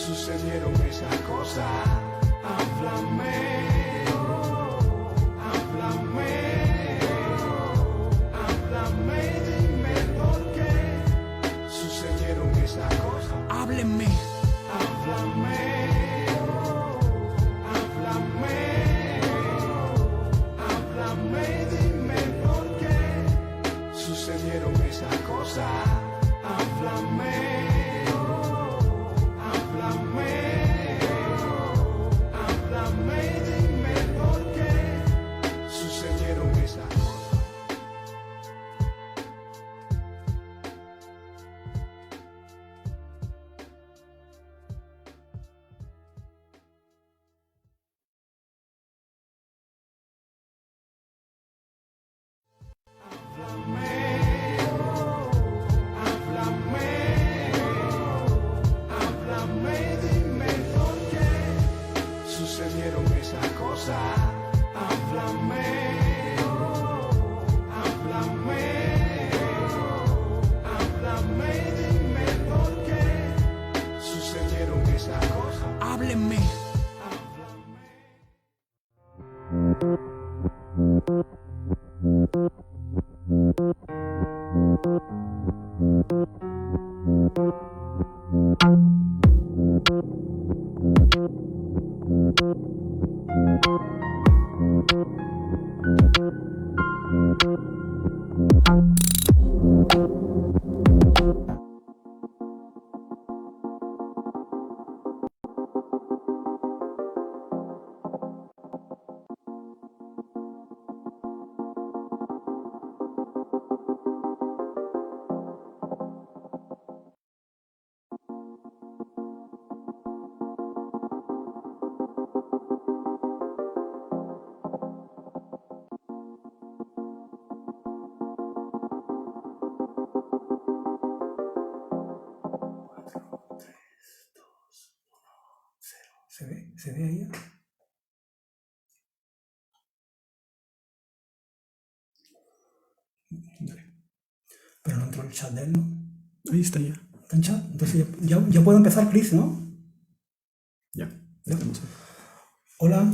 sucedieron esas cosas. Háblame, háblame, háblame, dime por qué sucedieron esas cosas. Háblenme. Háblame, háblame, háblame, dime por qué sucedieron esas cosas. Háblame, háblame, háblame, dime por qué sucedieron esas cosas. Háblame, dime por qué sucedieron esas cosas. Háblame, háblame, háblame, dime por qué sucedieron esas cosas. Háblenme. ¿Se ve ahí? Pero no entró el chat de él, ¿no? Ahí está ya. ¿Está en chat? Entonces ya puedo empezar, please, ¿no? Ya. Estamos ahí. Hola,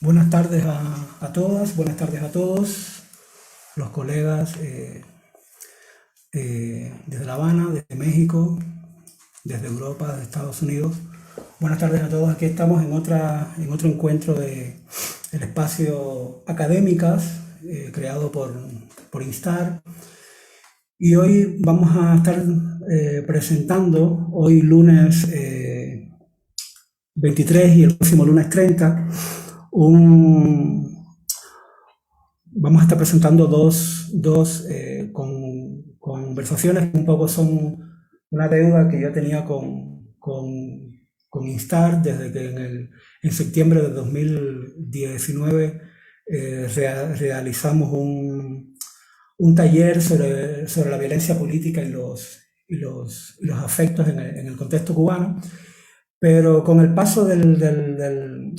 buenas tardes a todas, buenas tardes a todos, los colegas desde La Habana, desde México, desde Europa, de Estados Unidos. Buenas tardes a todos. Aquí estamos en otro encuentro del espacio Académicas, creado por Instar. Y hoy vamos a estar presentando, hoy lunes 23 y el próximo lunes 30, vamos a estar presentando dos conversaciones que un poco son una deuda que yo tenía con Instar desde que en septiembre de 2019 realizamos un taller sobre la violencia política y los afectos en el contexto cubano, pero con el paso del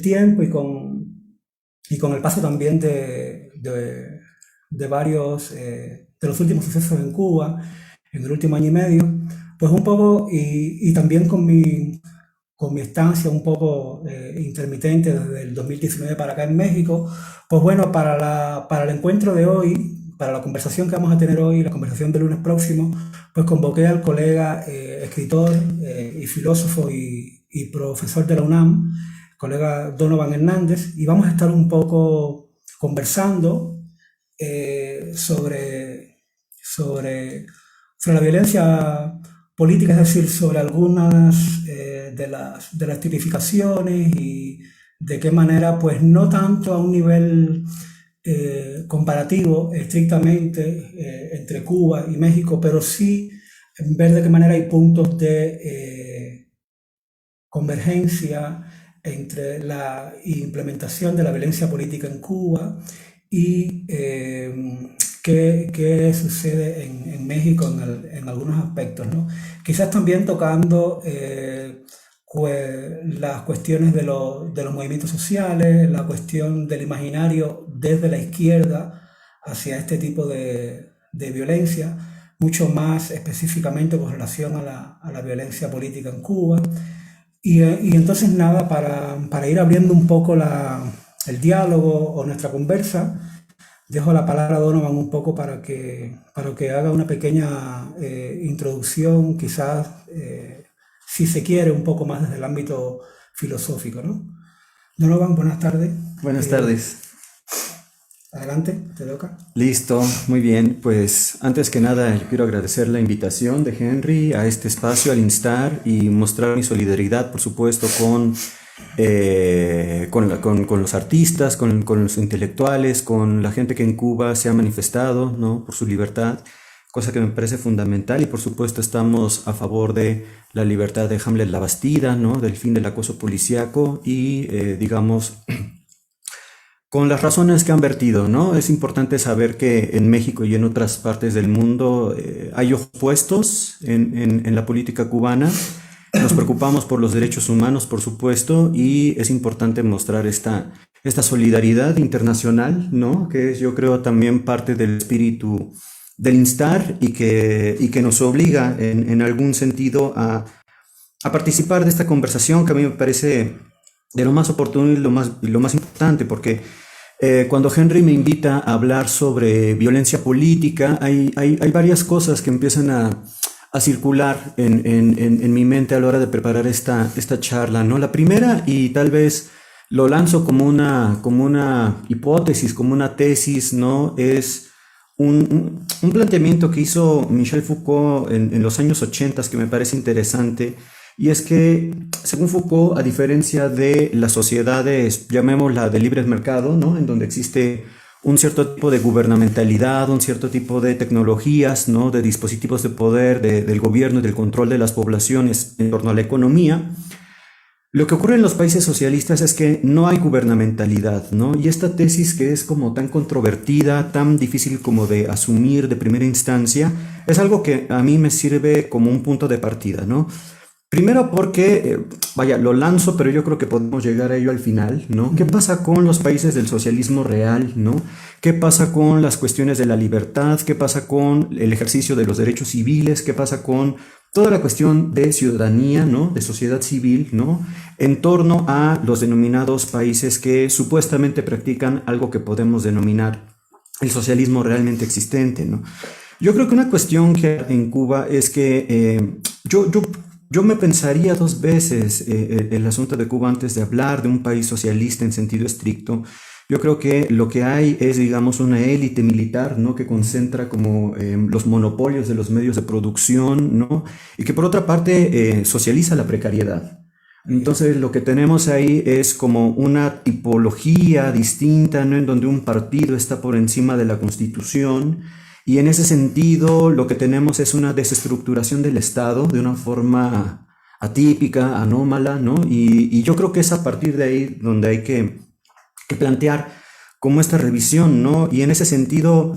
tiempo y con el paso también de varios de los últimos sucesos en Cuba en el último año y medio, pues un poco, y también con mi estancia un poco intermitente desde el 2019 para acá en México, pues bueno, para el encuentro de hoy, para la conversación que vamos a tener hoy, la conversación del lunes próximo, pues convoqué al colega escritor y filósofo y profesor de la UNAM, el colega Donovan Hernández, y vamos a estar un poco conversando sobre la violencia política, es decir, sobre algunas de las tipificaciones y de qué manera, pues no tanto a un nivel comparativo estrictamente entre Cuba y México, pero sí ver de qué manera hay puntos de convergencia entre la implementación de la violencia política en Cuba y qué sucede en México en algunos aspectos, ¿no? Quizás también tocando las cuestiones de los movimientos sociales, la cuestión del imaginario desde la izquierda hacia este tipo de violencia. mucho más específicamente con relación a la violencia política en Cuba. Y entonces nada, para ir abriendo un poco el diálogo o nuestra conversa, dejo la palabra a Donovan un poco para que haga una pequeña introducción, quizás, si se quiere, un poco más desde el ámbito filosófico, ¿no? Donovan, buenas tardes. Buenas tardes. Adelante, te toca. Listo, muy bien. Pues antes que nada quiero agradecer la invitación de Henry a este espacio, al Instar, y mostrar mi solidaridad, por supuesto, con los artistas, con los intelectuales, con la gente que en Cuba se ha manifestado, ¿no?, por su libertad, cosa que me parece fundamental. Y por supuesto estamos a favor de la libertad de Hamlet Labastida, ¿no?, del fin del acoso policíaco y, digamos, con las razones que han vertido, ¿no? Es importante saber que en México y en otras partes del mundo hay ojos puestos en la política cubana. Nos preocupamos por los derechos humanos, por supuesto, y es importante mostrar esta solidaridad internacional, ¿no?, que es, yo creo, también parte del espíritu del Instar y que nos obliga en algún sentido a participar de esta conversación, que a mí me parece de lo más oportuno y lo más importante, porque cuando Henry me invita a hablar sobre violencia política, hay varias cosas que empiezan a circular en mi mente a la hora de preparar esta charla, ¿no? La primera, y tal vez lo lanzo como una hipótesis, como una tesis, ¿no?, es un planteamiento que hizo Michel Foucault en los años 80 que me parece interesante. Y es que, según Foucault, a diferencia de las sociedades, llamémosla de libre mercado, ¿no?, en donde existe un cierto tipo de gubernamentalidad, un cierto tipo de tecnologías, ¿no?, de dispositivos de poder del gobierno y del control de las poblaciones en torno a la economía, lo que ocurre en los países socialistas es que no hay gubernamentalidad, ¿no? Y esta tesis, que es como tan controvertida, tan difícil como de asumir de primera instancia, es algo que a mí me sirve como un punto de partida, ¿no? Primero porque, lo lanzo, pero yo creo que podemos llegar a ello al final, ¿no? ¿Qué pasa con los países del socialismo real, ¿no? ¿Qué pasa con las cuestiones de la libertad? ¿Qué pasa con el ejercicio de los derechos civiles? ¿Qué pasa con toda la cuestión de ciudadanía, ¿no?, de sociedad civil, ¿no?, en torno a los denominados países que supuestamente practican algo que podemos denominar el socialismo realmente existente, ¿no? Yo creo que una cuestión que en Cuba es que yo me pensaría dos veces el asunto de Cuba antes de hablar de un país socialista en sentido estricto. Yo creo que lo que hay es, digamos, una élite militar, ¿no?, que concentra como los monopolios de los medios de producción, ¿no?, y que por otra parte socializa la precariedad. Entonces lo que tenemos ahí es como una tipología distinta, ¿no?, en donde un partido está por encima de la Constitución, y en ese sentido lo que tenemos es una desestructuración del Estado de una forma atípica, anómala, ¿no? Y yo creo que es a partir de ahí donde hay que plantear como esta revisión, ¿no? Y en ese sentido,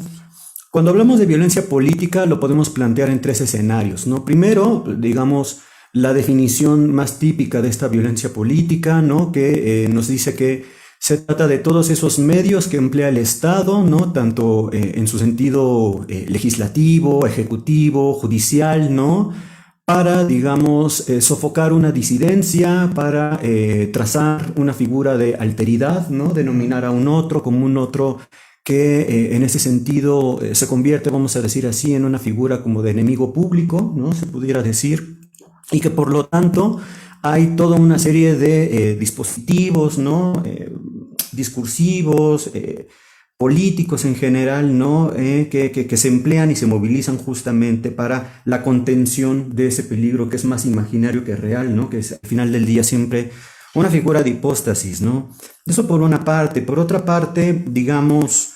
cuando hablamos de violencia política, lo podemos plantear en tres escenarios, ¿no? Primero, digamos, la definición más típica de esta violencia política, ¿no?, que nos dice que se trata de todos esos medios que emplea el Estado, ¿no?, tanto en su sentido legislativo, ejecutivo, judicial, ¿no?, para, digamos, sofocar una disidencia, para trazar una figura de alteridad, ¿no?, denominar a un otro como un otro que en ese sentido se convierte, vamos a decir así, en una figura como de enemigo público, ¿no?, se pudiera decir, y que por lo tanto hay toda una serie de dispositivos, ¿no?, discursivos, políticos en general, ¿no?, que se emplean y se movilizan justamente para la contención de ese peligro que es más imaginario que real, ¿no?, que es al final del día siempre una figura de hipóstasis, ¿no? Eso por una parte. Por otra parte, digamos,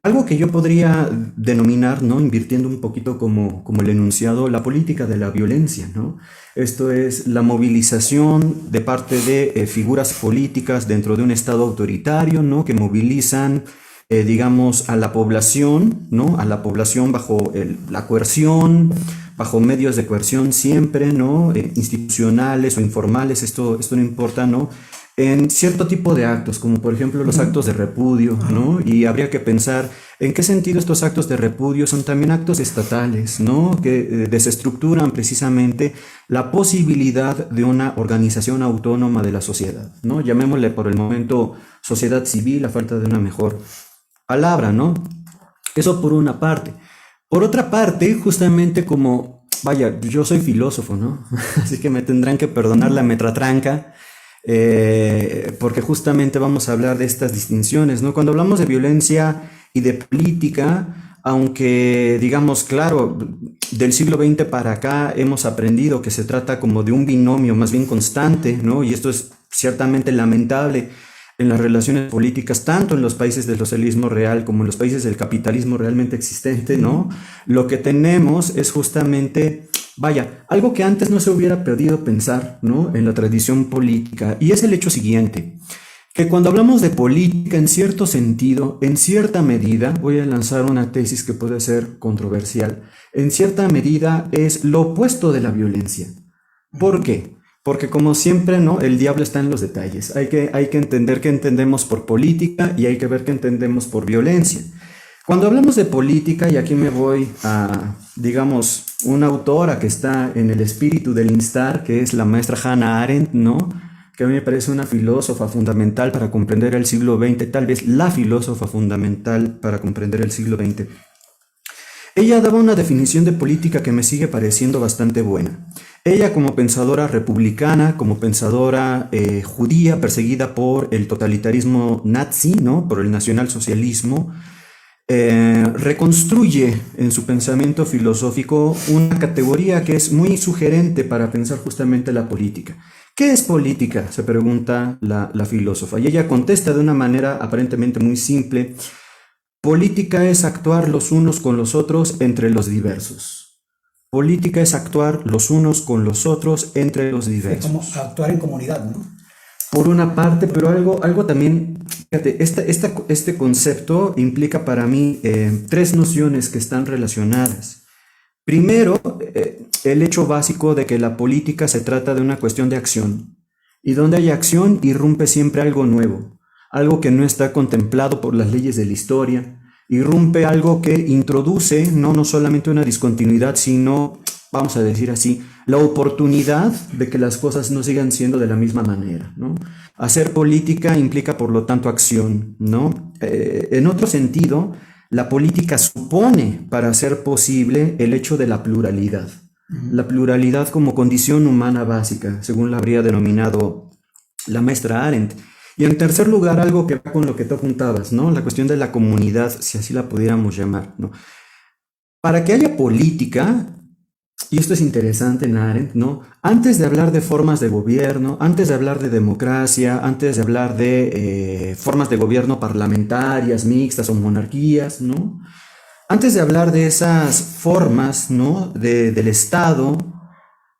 algo que yo podría denominar, ¿no?, invirtiendo un poquito como el enunciado, la política de la violencia, ¿no? Esto es la movilización de parte de figuras políticas dentro de un Estado autoritario, ¿no?, que movilizan, digamos, a la población, ¿no?, a la población bajo la coerción, bajo medios de coerción siempre, ¿no?, institucionales o informales, esto no importa, ¿no?, en cierto tipo de actos, como por ejemplo los actos de repudio, ¿no? Y habría que pensar en qué sentido estos actos de repudio son también actos estatales, ¿no? Que desestructuran precisamente la posibilidad de una organización autónoma de la sociedad, ¿no? Llamémosle por el momento sociedad civil, a falta de una mejor palabra, ¿no? Eso por una parte. Por otra parte, justamente como, vaya, yo soy filósofo, ¿no? Así que me tendrán que perdonar la metratranca, porque justamente vamos a hablar de estas distinciones, ¿no? Cuando hablamos de violencia y de política, aunque digamos, claro, del siglo XX para acá hemos aprendido que se trata como de un binomio más bien constante, ¿no? Y esto es ciertamente lamentable en las relaciones políticas, tanto en los países del socialismo real como en los países del capitalismo realmente existente, ¿no? Lo que tenemos es justamente, vaya, algo que antes no se hubiera podido pensar, ¿no? En la tradición política, y es el hecho siguiente, que cuando hablamos de política, en cierto sentido, en cierta medida, voy a lanzar una tesis que puede ser controversial, en cierta medida es lo opuesto de la violencia. ¿Por qué? Porque como siempre, ¿no? El diablo está en los detalles. Hay que entender qué entendemos por política y hay que ver qué entendemos por violencia. Cuando hablamos de política, y aquí me voy a, digamos, una autora que está en el espíritu del instar, que es la maestra Hannah Arendt, ¿no? Que a mí me parece una filósofa fundamental para comprender el siglo XX, tal vez la filósofa fundamental para comprender el siglo XX. Ella daba una definición de política que me sigue pareciendo bastante buena. Ella, como pensadora republicana, como pensadora judía perseguida por el totalitarismo nazi, ¿no? Por el nacionalsocialismo, reconstruye en su pensamiento filosófico una categoría que es muy sugerente para pensar justamente la política. ¿Qué es política?, se pregunta la filósofa, y ella contesta de una manera aparentemente muy simple: política es actuar los unos con los otros entre los diversos. Política es actuar los unos con los otros entre los diversos. Es como actuar en comunidad, ¿no? Por una parte, pero algo también, fíjate, este concepto implica para mí tres nociones que están relacionadas. Primero, el hecho básico de que la política se trata de una cuestión de acción, y donde hay acción irrumpe siempre algo nuevo, algo que no está contemplado por las leyes de la historia, irrumpe algo que introduce no solamente una discontinuidad, sino, vamos a decir así, la oportunidad de que las cosas no sigan siendo de la misma manera, ¿no? Hacer política implica, por lo tanto, acción, ¿no? En otro sentido, la política supone, para ser posible, el hecho de la pluralidad. La pluralidad como condición humana básica, según la habría denominado la maestra Arendt. Y en tercer lugar, algo que va con lo que tú apuntabas, ¿no? La cuestión de la comunidad, si así la pudiéramos llamar, ¿no? Para que haya política, y esto es interesante en Arendt, ¿no? Antes de hablar de formas de gobierno, antes de hablar de democracia, antes de hablar de formas de gobierno parlamentarias, mixtas o monarquías, ¿no? Antes de hablar de esas formas, ¿no? del Estado,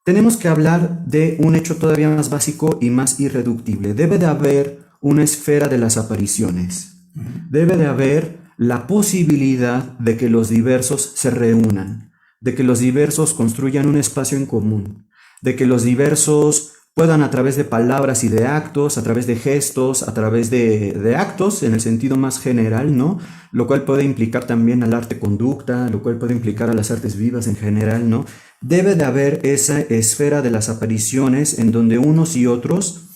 tenemos que hablar de un hecho todavía más básico y más irreductible. Debe de haber una esfera de las apariciones. Debe de haber la posibilidad de que los diversos se reúnan, de que los diversos construyan un espacio en común, de que los diversos puedan, a través de palabras y de actos, a través de gestos, a través de actos en el sentido más general, ¿no? Lo cual puede implicar también al arte conducta, lo cual puede implicar a las artes vivas en general, ¿no? Debe de haber esa esfera de las apariciones en donde unos y otros,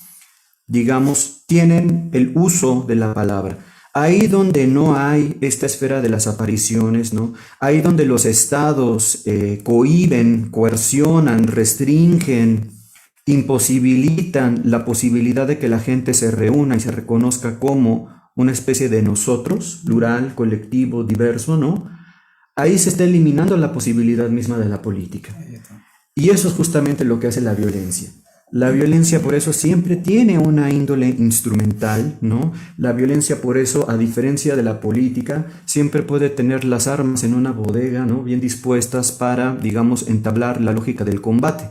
digamos, tienen el uso de la palabra. Ahí donde no hay esta esfera de las apariciones, ¿no? Ahí donde los estados cohíben, coercionan, restringen, imposibilitan la posibilidad de que la gente se reúna y se reconozca como una especie de nosotros, plural, colectivo, diverso, ¿no? Ahí se está eliminando la posibilidad misma de la política. Y eso es justamente lo que hace la violencia. La violencia por eso siempre tiene una índole instrumental, ¿no? La violencia por eso, a diferencia de la política, siempre puede tener las armas en una bodega, ¿no? Bien dispuestas para, digamos, entablar la lógica del combate.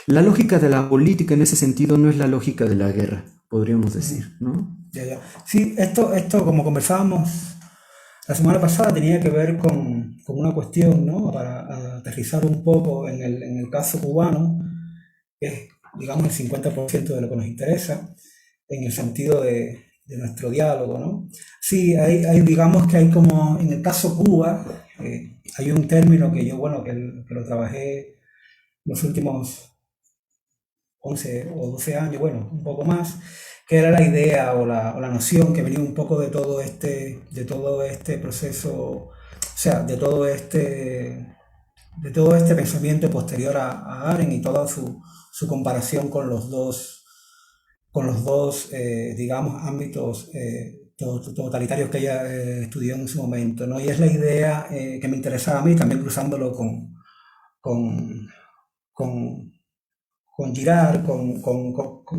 La lógica de la política en ese sentido no es la lógica de la guerra, podríamos decir, ¿no? Ya. Sí, esto como conversábamos la semana pasada, tenía que ver con una cuestión, ¿no? Para aterrizar un poco en el caso cubano, que es, digamos, el 50% de lo que nos interesa. en el sentido de nuestro diálogo, ¿no? Sí, digamos que hay como, en el caso Cuba, hay un término que yo, bueno, que lo trabajé los últimos 11 o 12 años, bueno, un poco más, que era la idea o la noción que venía un poco de todo este proceso, o sea, de todo este pensamiento posterior a Arendt y toda su comparación con los dos, digamos, ámbitos totalitarios que ella estudió en su momento, ¿no? Y es la idea que me interesaba a mí, también cruzándolo con Girard,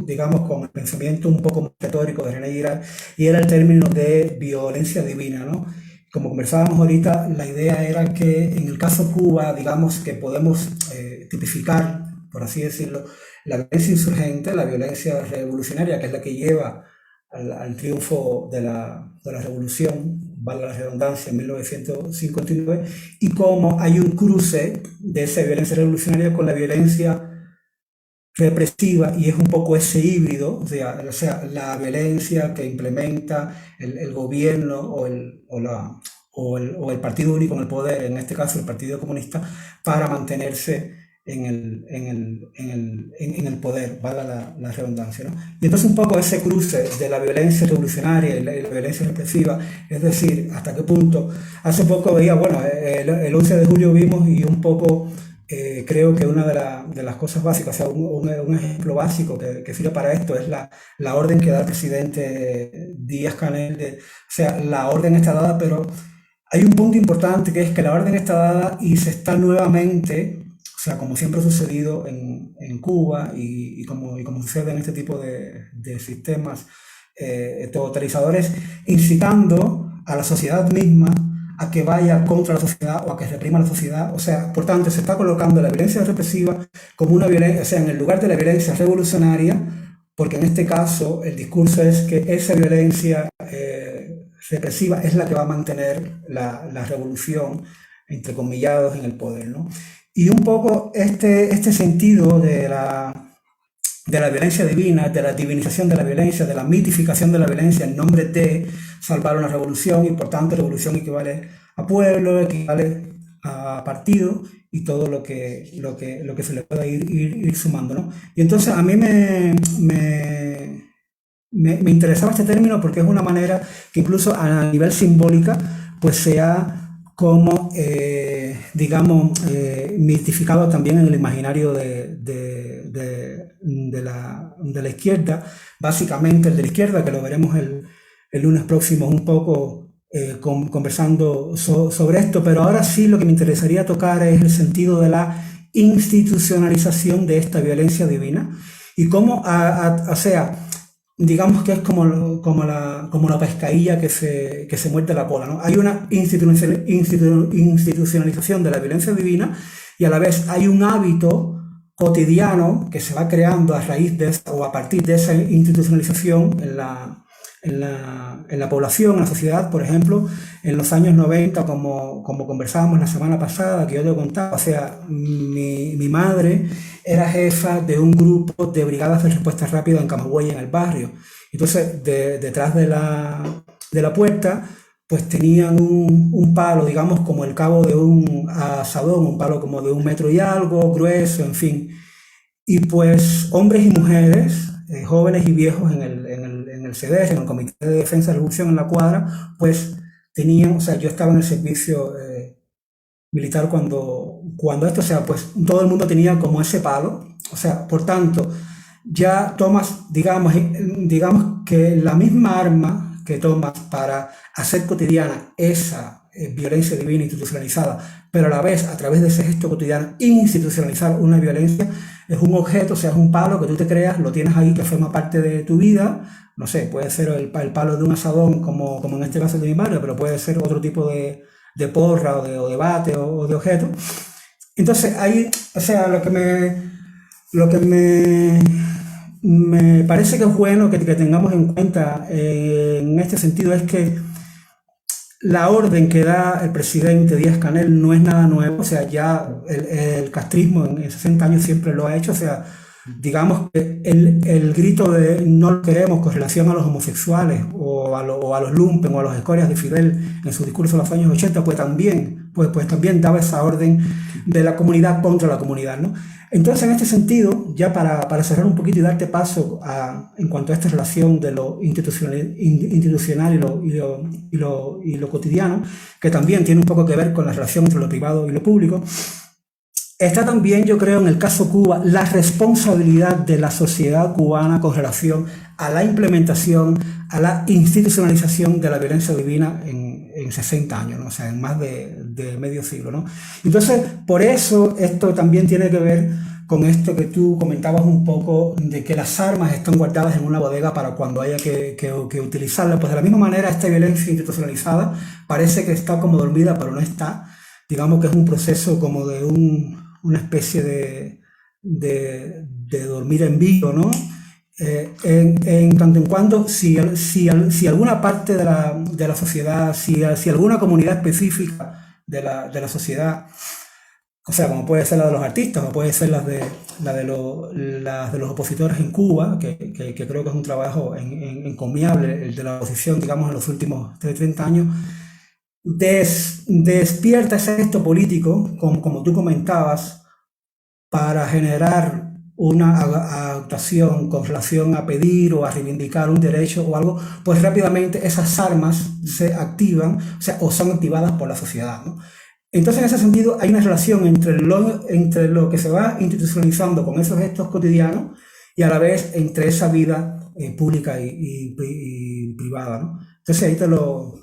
digamos, con el pensamiento un poco más retórico de René Girard, y era el término de violencia divina, ¿no? Como conversábamos ahorita, la idea era que en el caso Cuba, digamos que podemos tipificar, por así decirlo, la violencia insurgente, la violencia revolucionaria, que es la que lleva al triunfo de la revolución, valga la redundancia, en 1959, y cómo hay un cruce de esa violencia revolucionaria con la violencia represiva, y es un poco ese híbrido, o sea la violencia que implementa el gobierno o el partido único en el poder, en este caso el Partido Comunista, para mantenerse en el poder, valga la redundancia, ¿no? Y entonces un poco ese cruce de la violencia revolucionaria y la violencia represiva, es decir, hasta qué punto, hace poco veía, bueno, el 11 de julio vimos, y un poco creo que una de las cosas básicas, o sea, un ejemplo básico que sirve para esto es la orden que da el presidente Díaz-Canel, o sea, la orden está dada, pero hay un punto importante, que es que la orden está dada y se está nuevamente, o sea, como siempre ha sucedido en Cuba y como sucede en este tipo de sistemas totalizadores, incitando a la sociedad misma a que vaya contra la sociedad o a que reprima la sociedad. O sea, por tanto, se está colocando la violencia represiva como una violencia, o sea, en el lugar de la violencia revolucionaria, porque en este caso el discurso es que esa violencia represiva es la que va a mantener la revolución, entre comillados, en el poder, ¿no? Y un poco este sentido de la violencia divina, de la divinización de la violencia, de la mitificación de la violencia en nombre de salvar una revolución, y por tanto revolución equivale a pueblo, equivale a partido y todo lo que se le pueda ir sumando, ¿no? Y entonces a mí me interesaba este término porque es una manera que incluso a nivel simbólica pues sea como, digamos, mitificado también en el imaginario de la izquierda, básicamente el de la izquierda, que lo veremos el lunes próximo un poco conversando sobre esto, pero ahora sí lo que me interesaría tocar es el sentido de la institucionalización de esta violencia divina, y cómo, o sea, digamos que es como la pescadilla que se muerde la cola, ¿no? Hay una institucionalización de la violencia divina, y a la vez hay un hábito cotidiano que se va creando a raíz de esa, o a partir de esa institucionalización en la población, en la sociedad. Por ejemplo, en los años 90, como conversábamos la semana pasada, que yo te contaba, o sea, mi madre era jefa de un grupo de brigadas de respuesta rápida en Camagüey, en el barrio. Entonces, detrás de la puerta, pues tenían un palo, digamos, como el cabo de un asadón, un palo como de 1 metro y algo, grueso, en fin. Y pues hombres y mujeres, jóvenes y viejos en el CDR, en el Comité de Defensa de la Revolución en la cuadra, pues tenían, o sea, yo estaba en el servicio militar cuando esto, o sea, pues todo el mundo tenía como ese palo, o sea, por tanto, ya tomas, digamos que la misma arma que tomas para hacer cotidiana esa violencia divina institucionalizada, pero a la vez, a través de ese gesto cotidiano, institucionalizar una violencia, es un objeto, o sea, es un palo que tú te creas, lo tienes ahí, que forma parte de tu vida. No sé, puede ser el palo de un asadón, como en este caso de mi madre, pero puede ser otro tipo de porra o de bate o de objeto. Entonces, ahí, o sea, lo que me parece que es bueno que tengamos en cuenta en este sentido es que la orden que da el presidente Díaz-Canel no es nada nuevo, o sea, ya el castrismo en 60 años siempre lo ha hecho, o sea, digamos que el grito de no lo queremos con relación a los homosexuales o a los lumpen o a los escorias de Fidel en su discurso de los años 80, pues también daba esa orden de la comunidad contra la comunidad, ¿no? Entonces, en este sentido, ya para cerrar un poquito y darte paso en cuanto a esta relación de lo institucional y lo cotidiano, que también tiene un poco que ver con la relación entre lo privado y lo público, está también, yo creo, en el caso Cuba, la responsabilidad de la sociedad cubana con relación a la implementación, a la institucionalización de la violencia divina en 60 años, ¿no? O sea, en más de medio siglo, ¿no? Entonces, por eso esto también tiene que ver con esto que tú comentabas un poco, de que las armas están guardadas en una bodega para cuando haya que utilizarlas. Pues de la misma manera, esta violencia institucionalizada parece que está como dormida, pero no está. Digamos que es un proceso como de una especie de dormir en vivo, ¿no? En tanto en cuanto si alguna parte de la sociedad, si alguna comunidad específica de la sociedad, o sea, como puede ser la de los artistas, o puede ser las de los opositores en Cuba, que creo que es un trabajo encomiable, el de la oposición, digamos, en los últimos 30 años, despierta ese gesto político, como tú comentabas, para generar una actuación con relación a pedir o a reivindicar un derecho o algo, pues rápidamente esas armas se activan, o son activadas por la sociedad, ¿no? Entonces, en ese sentido, hay una relación entre lo que se va institucionalizando con esos gestos cotidianos y a la vez entre esa vida pública y privada, ¿no? Entonces, ahí te lo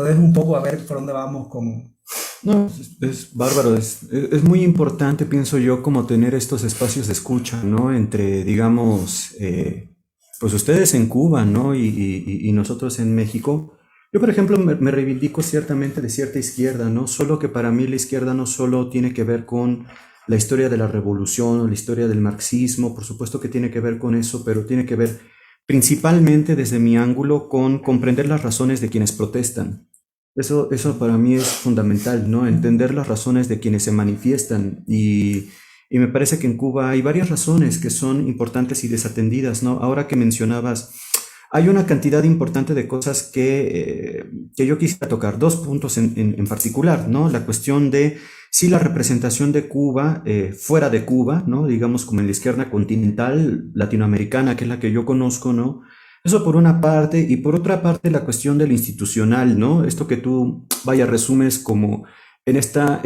dejo un poco a ver por dónde vamos con... No, es bárbaro, es muy importante, pienso yo, como tener estos espacios de escucha, ¿no? Entre, digamos, pues ustedes en Cuba, ¿no? Y nosotros en México. Yo, por ejemplo, me reivindico ciertamente de cierta izquierda, ¿no? Solo que para mí la izquierda no solo tiene que ver con la historia de la revolución o la historia del marxismo, por supuesto que tiene que ver con eso, pero tiene que ver principalmente desde mi ángulo con comprender las razones de quienes protestan. Eso para mí es fundamental, ¿no? Entender las razones de quienes se manifiestan y me parece que en Cuba hay varias razones que son importantes y desatendidas, ¿no? Ahora que mencionabas, hay una cantidad importante de cosas que yo quisiera tocar, dos puntos en particular, ¿no? La cuestión de si la representación de Cuba, fuera de Cuba, ¿no? Digamos como en la izquierda continental latinoamericana, que es la que yo conozco, ¿no? Eso por una parte, y por otra parte la cuestión de lo institucional, ¿no? Esto que tú, resumes como en esta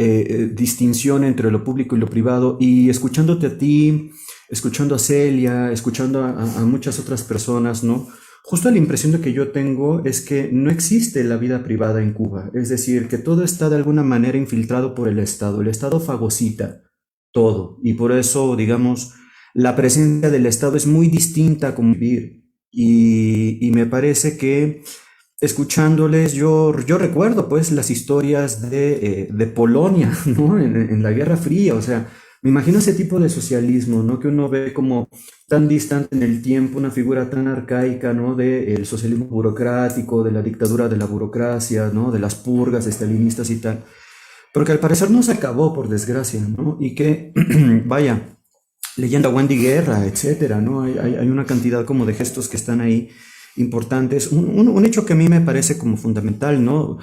distinción entre lo público y lo privado, y escuchándote a ti, escuchando a Celia, escuchando a muchas otras personas, ¿no? Justo la impresión de que yo tengo es que no existe la vida privada en Cuba, es decir, que todo está de alguna manera infiltrado por el Estado fagocita todo, y por eso, digamos, la presencia del Estado es muy distinta a convivir. Y me parece que escuchándoles, yo recuerdo pues las historias de Polonia, ¿no? En la Guerra Fría, o sea, me imagino ese tipo de socialismo, ¿no? Que uno ve como tan distante en el tiempo, una figura tan arcaica, ¿no? Del socialismo burocrático, de la dictadura de la burocracia, ¿no? De las purgas estalinistas y tal, pero que al parecer no se acabó, por desgracia, ¿no? Y que, leyendo a Wendy Guerra, etcétera, ¿no? Hay una cantidad como de gestos que están ahí importantes. Un hecho que a mí me parece como fundamental, ¿no?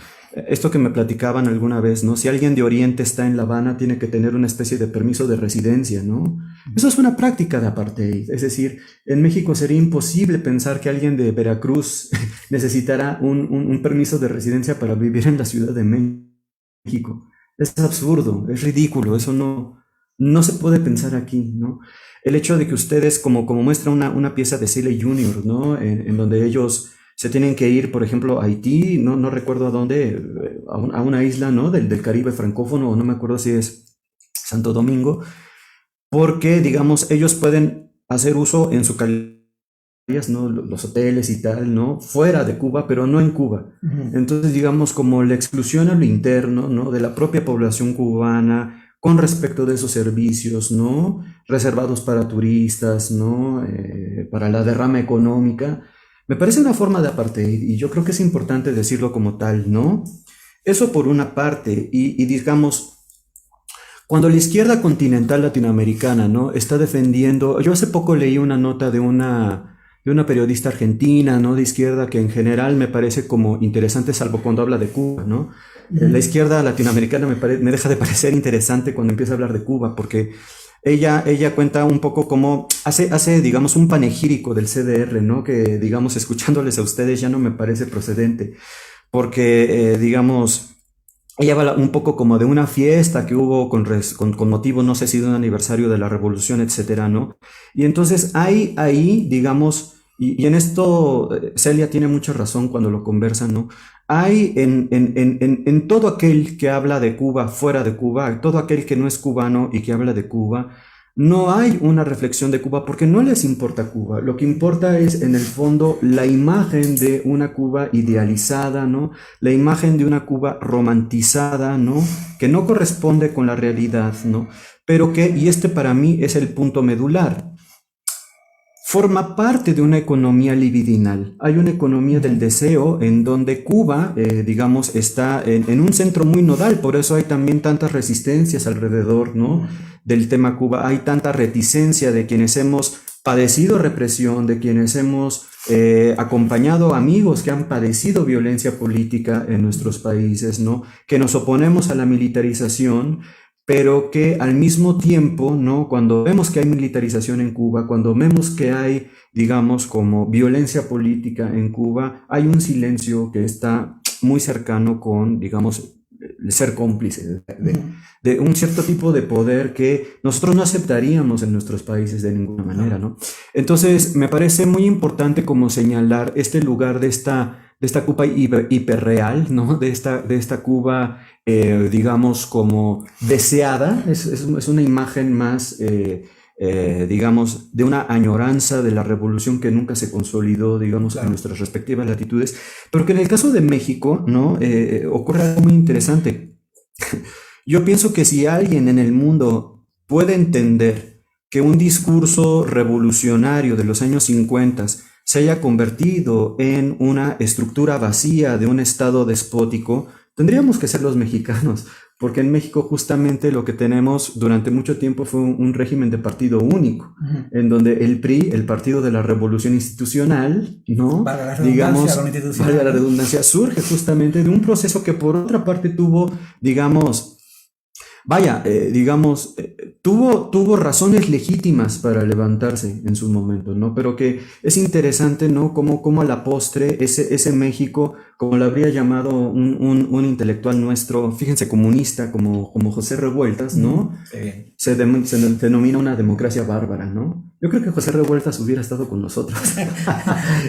Esto que me platicaban alguna vez, ¿no? Si alguien de Oriente está en La Habana, tiene que tener una especie de permiso de residencia, ¿no? Eso es una práctica de apartheid. Es decir, en México sería imposible pensar que alguien de Veracruz necesitará un permiso de residencia para vivir en la Ciudad de México. Es absurdo, es ridículo, eso no se puede pensar aquí, ¿no? El hecho de que ustedes, como muestra una pieza de Seeley Jr., ¿no? En donde ellos se tienen que ir, por ejemplo, a Haití, no recuerdo a dónde, a una isla, ¿no? Del Caribe francófono, o no me acuerdo si es Santo Domingo, porque, digamos, ellos pueden hacer uso en su calidad, ¿no? Los hoteles y tal, ¿no? Fuera de Cuba, pero no en Cuba. Entonces, digamos, como la exclusión a lo interno, ¿no? De la propia población cubana, con respecto de esos servicios, ¿no? Reservados para turistas, ¿no? Para la derrama económica. Me parece una forma de apartheid y yo creo que es importante decirlo como tal, ¿no? Eso por una parte y digamos, Cuando la izquierda continental latinoamericana, ¿no? Está defendiendo, yo hace poco leí una nota de una periodista argentina, ¿no? De izquierda que en general me parece como interesante, salvo cuando habla de Cuba, ¿no? La izquierda latinoamericana me deja de parecer interesante cuando empieza a hablar de Cuba, porque ella cuenta un poco cómo hace, digamos, un panegírico del CDR, ¿no? Que, digamos, escuchándoles a ustedes ya no me parece procedente, porque, digamos, ella habla un poco como de una fiesta que hubo con motivo, no sé si de un aniversario de la revolución, etcétera, ¿no? Y entonces hay ahí, digamos, y en esto Celia tiene mucha razón cuando lo conversan, ¿no? Hay en todo aquel que habla de Cuba, fuera de Cuba, todo aquel que no es cubano y que habla de Cuba, no hay una reflexión de Cuba porque no les importa Cuba. Lo que importa es, en el fondo, la imagen de una Cuba idealizada, ¿no? La imagen de una Cuba romantizada, ¿no? Que no corresponde con la realidad, ¿no? Pero que, y este para mí es el punto medular, forma parte de una economía libidinal. Hay una economía del deseo en donde Cuba, digamos, está en un centro muy nodal, por eso hay también tantas resistencias alrededor, ¿no? Del tema Cuba. Hay tanta reticencia de quienes hemos padecido represión, de quienes hemos acompañado amigos que han padecido violencia política en nuestros países, ¿no? Que nos oponemos a la militarización, pero que al mismo tiempo, ¿no? Cuando vemos que hay militarización en Cuba, cuando vemos que hay, digamos, como violencia política en Cuba, hay un silencio que está muy cercano con, digamos, ser cómplice de un cierto tipo de poder que nosotros no aceptaríamos en nuestros países de ninguna manera, ¿no? Entonces, me parece muy importante como señalar este lugar de esta Cuba hiperreal, ¿no? De esta Cuba, digamos, como deseada. Es una imagen más, digamos, de una añoranza de la revolución que nunca se consolidó, digamos, en nuestras respectivas latitudes. Pero que en el caso de México, ¿no? Ocurre algo muy interesante. Yo pienso que si alguien en el mundo puede entender que un discurso revolucionario de los años 50 se haya convertido en una estructura vacía de un estado despótico, tendríamos que ser los mexicanos, porque en México justamente lo que tenemos durante mucho tiempo fue un régimen de partido único, en donde el PRI, el Partido de la Revolución Institucional, ¿no? Digamos, valga la redundancia, surge justamente de un proceso que por otra parte tuvo, digamos, tuvo razones legítimas para levantarse en su momento, ¿no? Pero que es interesante, ¿no? Como a la postre, ese México, como lo habría llamado un intelectual nuestro, fíjense, comunista, como José Revueltas, ¿no? Se denomina una democracia bárbara, ¿no? Yo creo que José Revueltas hubiera estado con nosotros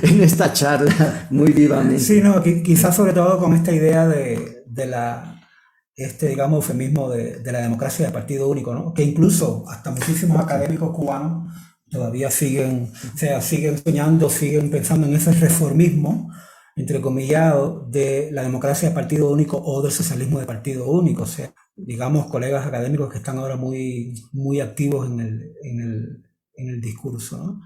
en esta charla muy vivamente. Sí, no, quizás sobre todo con esta idea de la digamos, eufemismo de la democracia de partido único, ¿no? Que incluso hasta muchísimos académicos cubanos todavía siguen soñando, siguen pensando en ese reformismo, entrecomillado, de la democracia de partido único o del socialismo de partido único. O sea, digamos, colegas académicos que están ahora muy, muy activos en el discurso, ¿no?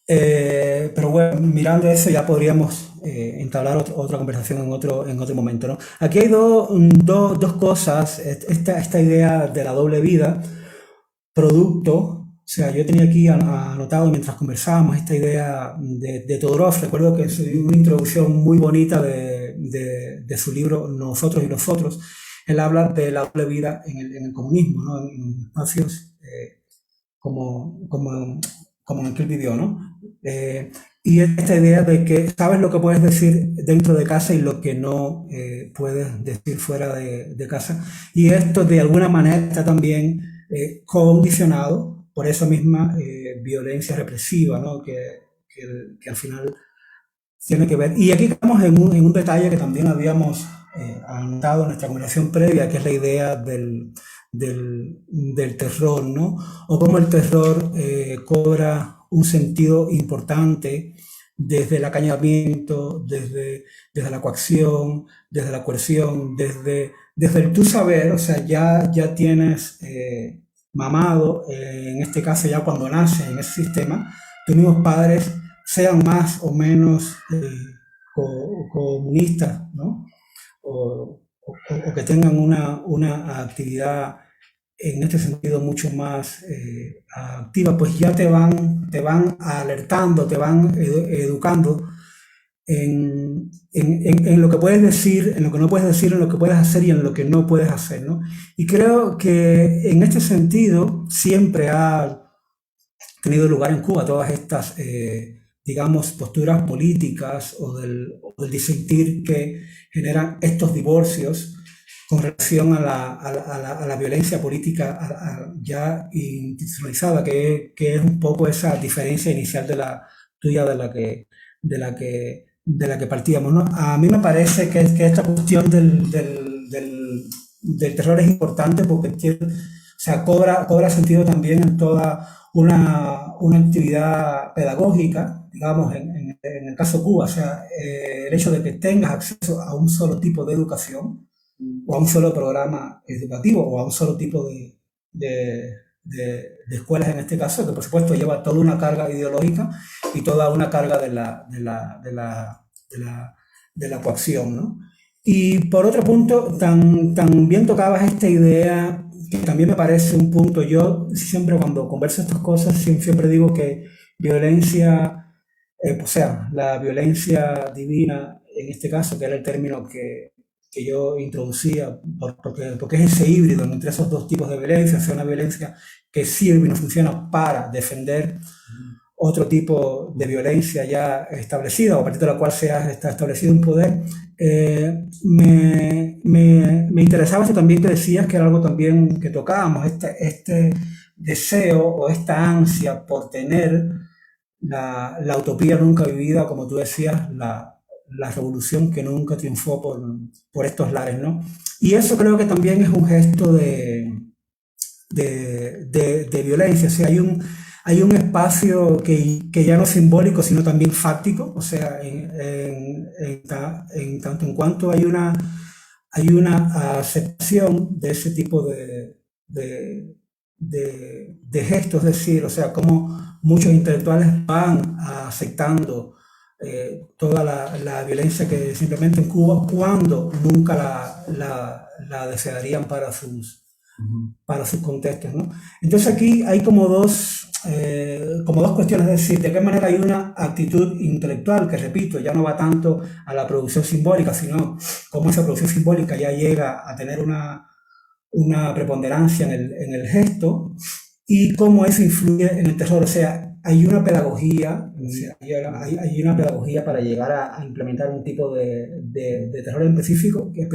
Pero bueno, mirando eso ya podríamos entablar otra conversación en otro momento, ¿no? Aquí hay dos cosas. Esta idea de la doble vida, producto, o sea, yo tenía aquí anotado mientras conversábamos esta idea de Todorov. Recuerdo que es una introducción muy bonita de su libro Nosotros y los Otros. Él habla de la doble vida en el comunismo, ¿no? En espacios como en el que él vivió, ¿no? Y esta idea de que sabes lo que puedes decir dentro de casa y lo que no puedes decir fuera de casa. Y esto de alguna manera está también condicionado por esa misma violencia represiva, ¿no? que al final tiene que ver. Y aquí estamos en un detalle que también habíamos anotado en nuestra conversación previa, que es la idea del terror, ¿no? O cómo el terror cobra un sentido importante desde el acañamiento, desde la coacción, desde la coerción, desde el tú saber. O sea, ya tienes mamado, en este caso ya cuando naces en ese sistema, tus mismos padres sean más o menos comunistas, ¿no? O que tengan una actividad en este sentido mucho más activa, pues ya te van alertando, te van educando en lo que puedes decir, en lo que no puedes decir, en lo que puedes hacer y en lo que no puedes hacer, ¿no? Y creo que en este sentido siempre ha tenido lugar en Cuba todas estas, digamos, posturas políticas o del disentir que generan estos divorcios con relación a la violencia política ya institucionalizada, que es un poco esa diferencia inicial de la tuya de la que partíamos, ¿no? A mí me parece que esta cuestión del terror es importante porque o sea, cobra sentido también en toda una actividad pedagógica, digamos, en el caso de Cuba, o sea, el hecho de que tengas acceso a un solo tipo de educación o a un solo programa educativo o a un solo tipo de escuelas en este caso, que por supuesto lleva toda una carga ideológica y toda una carga de la coacción, ¿no? Y por otro punto, también tocabas esta idea que también me parece un punto. Yo siempre cuando converso estas cosas siempre digo que violencia, o sea, la violencia divina, en este caso, que era el término que yo introducía, porque es ese híbrido entre esos dos tipos de violencia, o sea, una violencia que sirve y no funciona para defender otro tipo de violencia ya establecida, o a partir de la cual está establecido un poder. Me interesaba esto también que decías, que era algo también que tocábamos, este deseo o esta ansia por tener la utopía nunca vivida, como tú decías, la revolución que nunca triunfó por estos lares, ¿no? Y eso creo que también es un gesto de violencia. O sea, hay un espacio que ya no es simbólico, sino también fáctico. O sea, en tanto en cuanto hay una aceptación de ese tipo de gestos, es decir, o sea, como muchos intelectuales van aceptando toda la violencia que simplemente en Cuba, cuando nunca la desearían para sus contextos, ¿no? Entonces aquí hay como dos cuestiones, es decir, de qué manera hay una actitud intelectual que, repito, ya no va tanto a la producción simbólica, sino cómo esa producción simbólica ya llega a tener una preponderancia en el gesto, y cómo eso influye en el terror. O sea, hay una pedagogía, o sea, hay una pedagogía para llegar a implementar un tipo de terror específico, que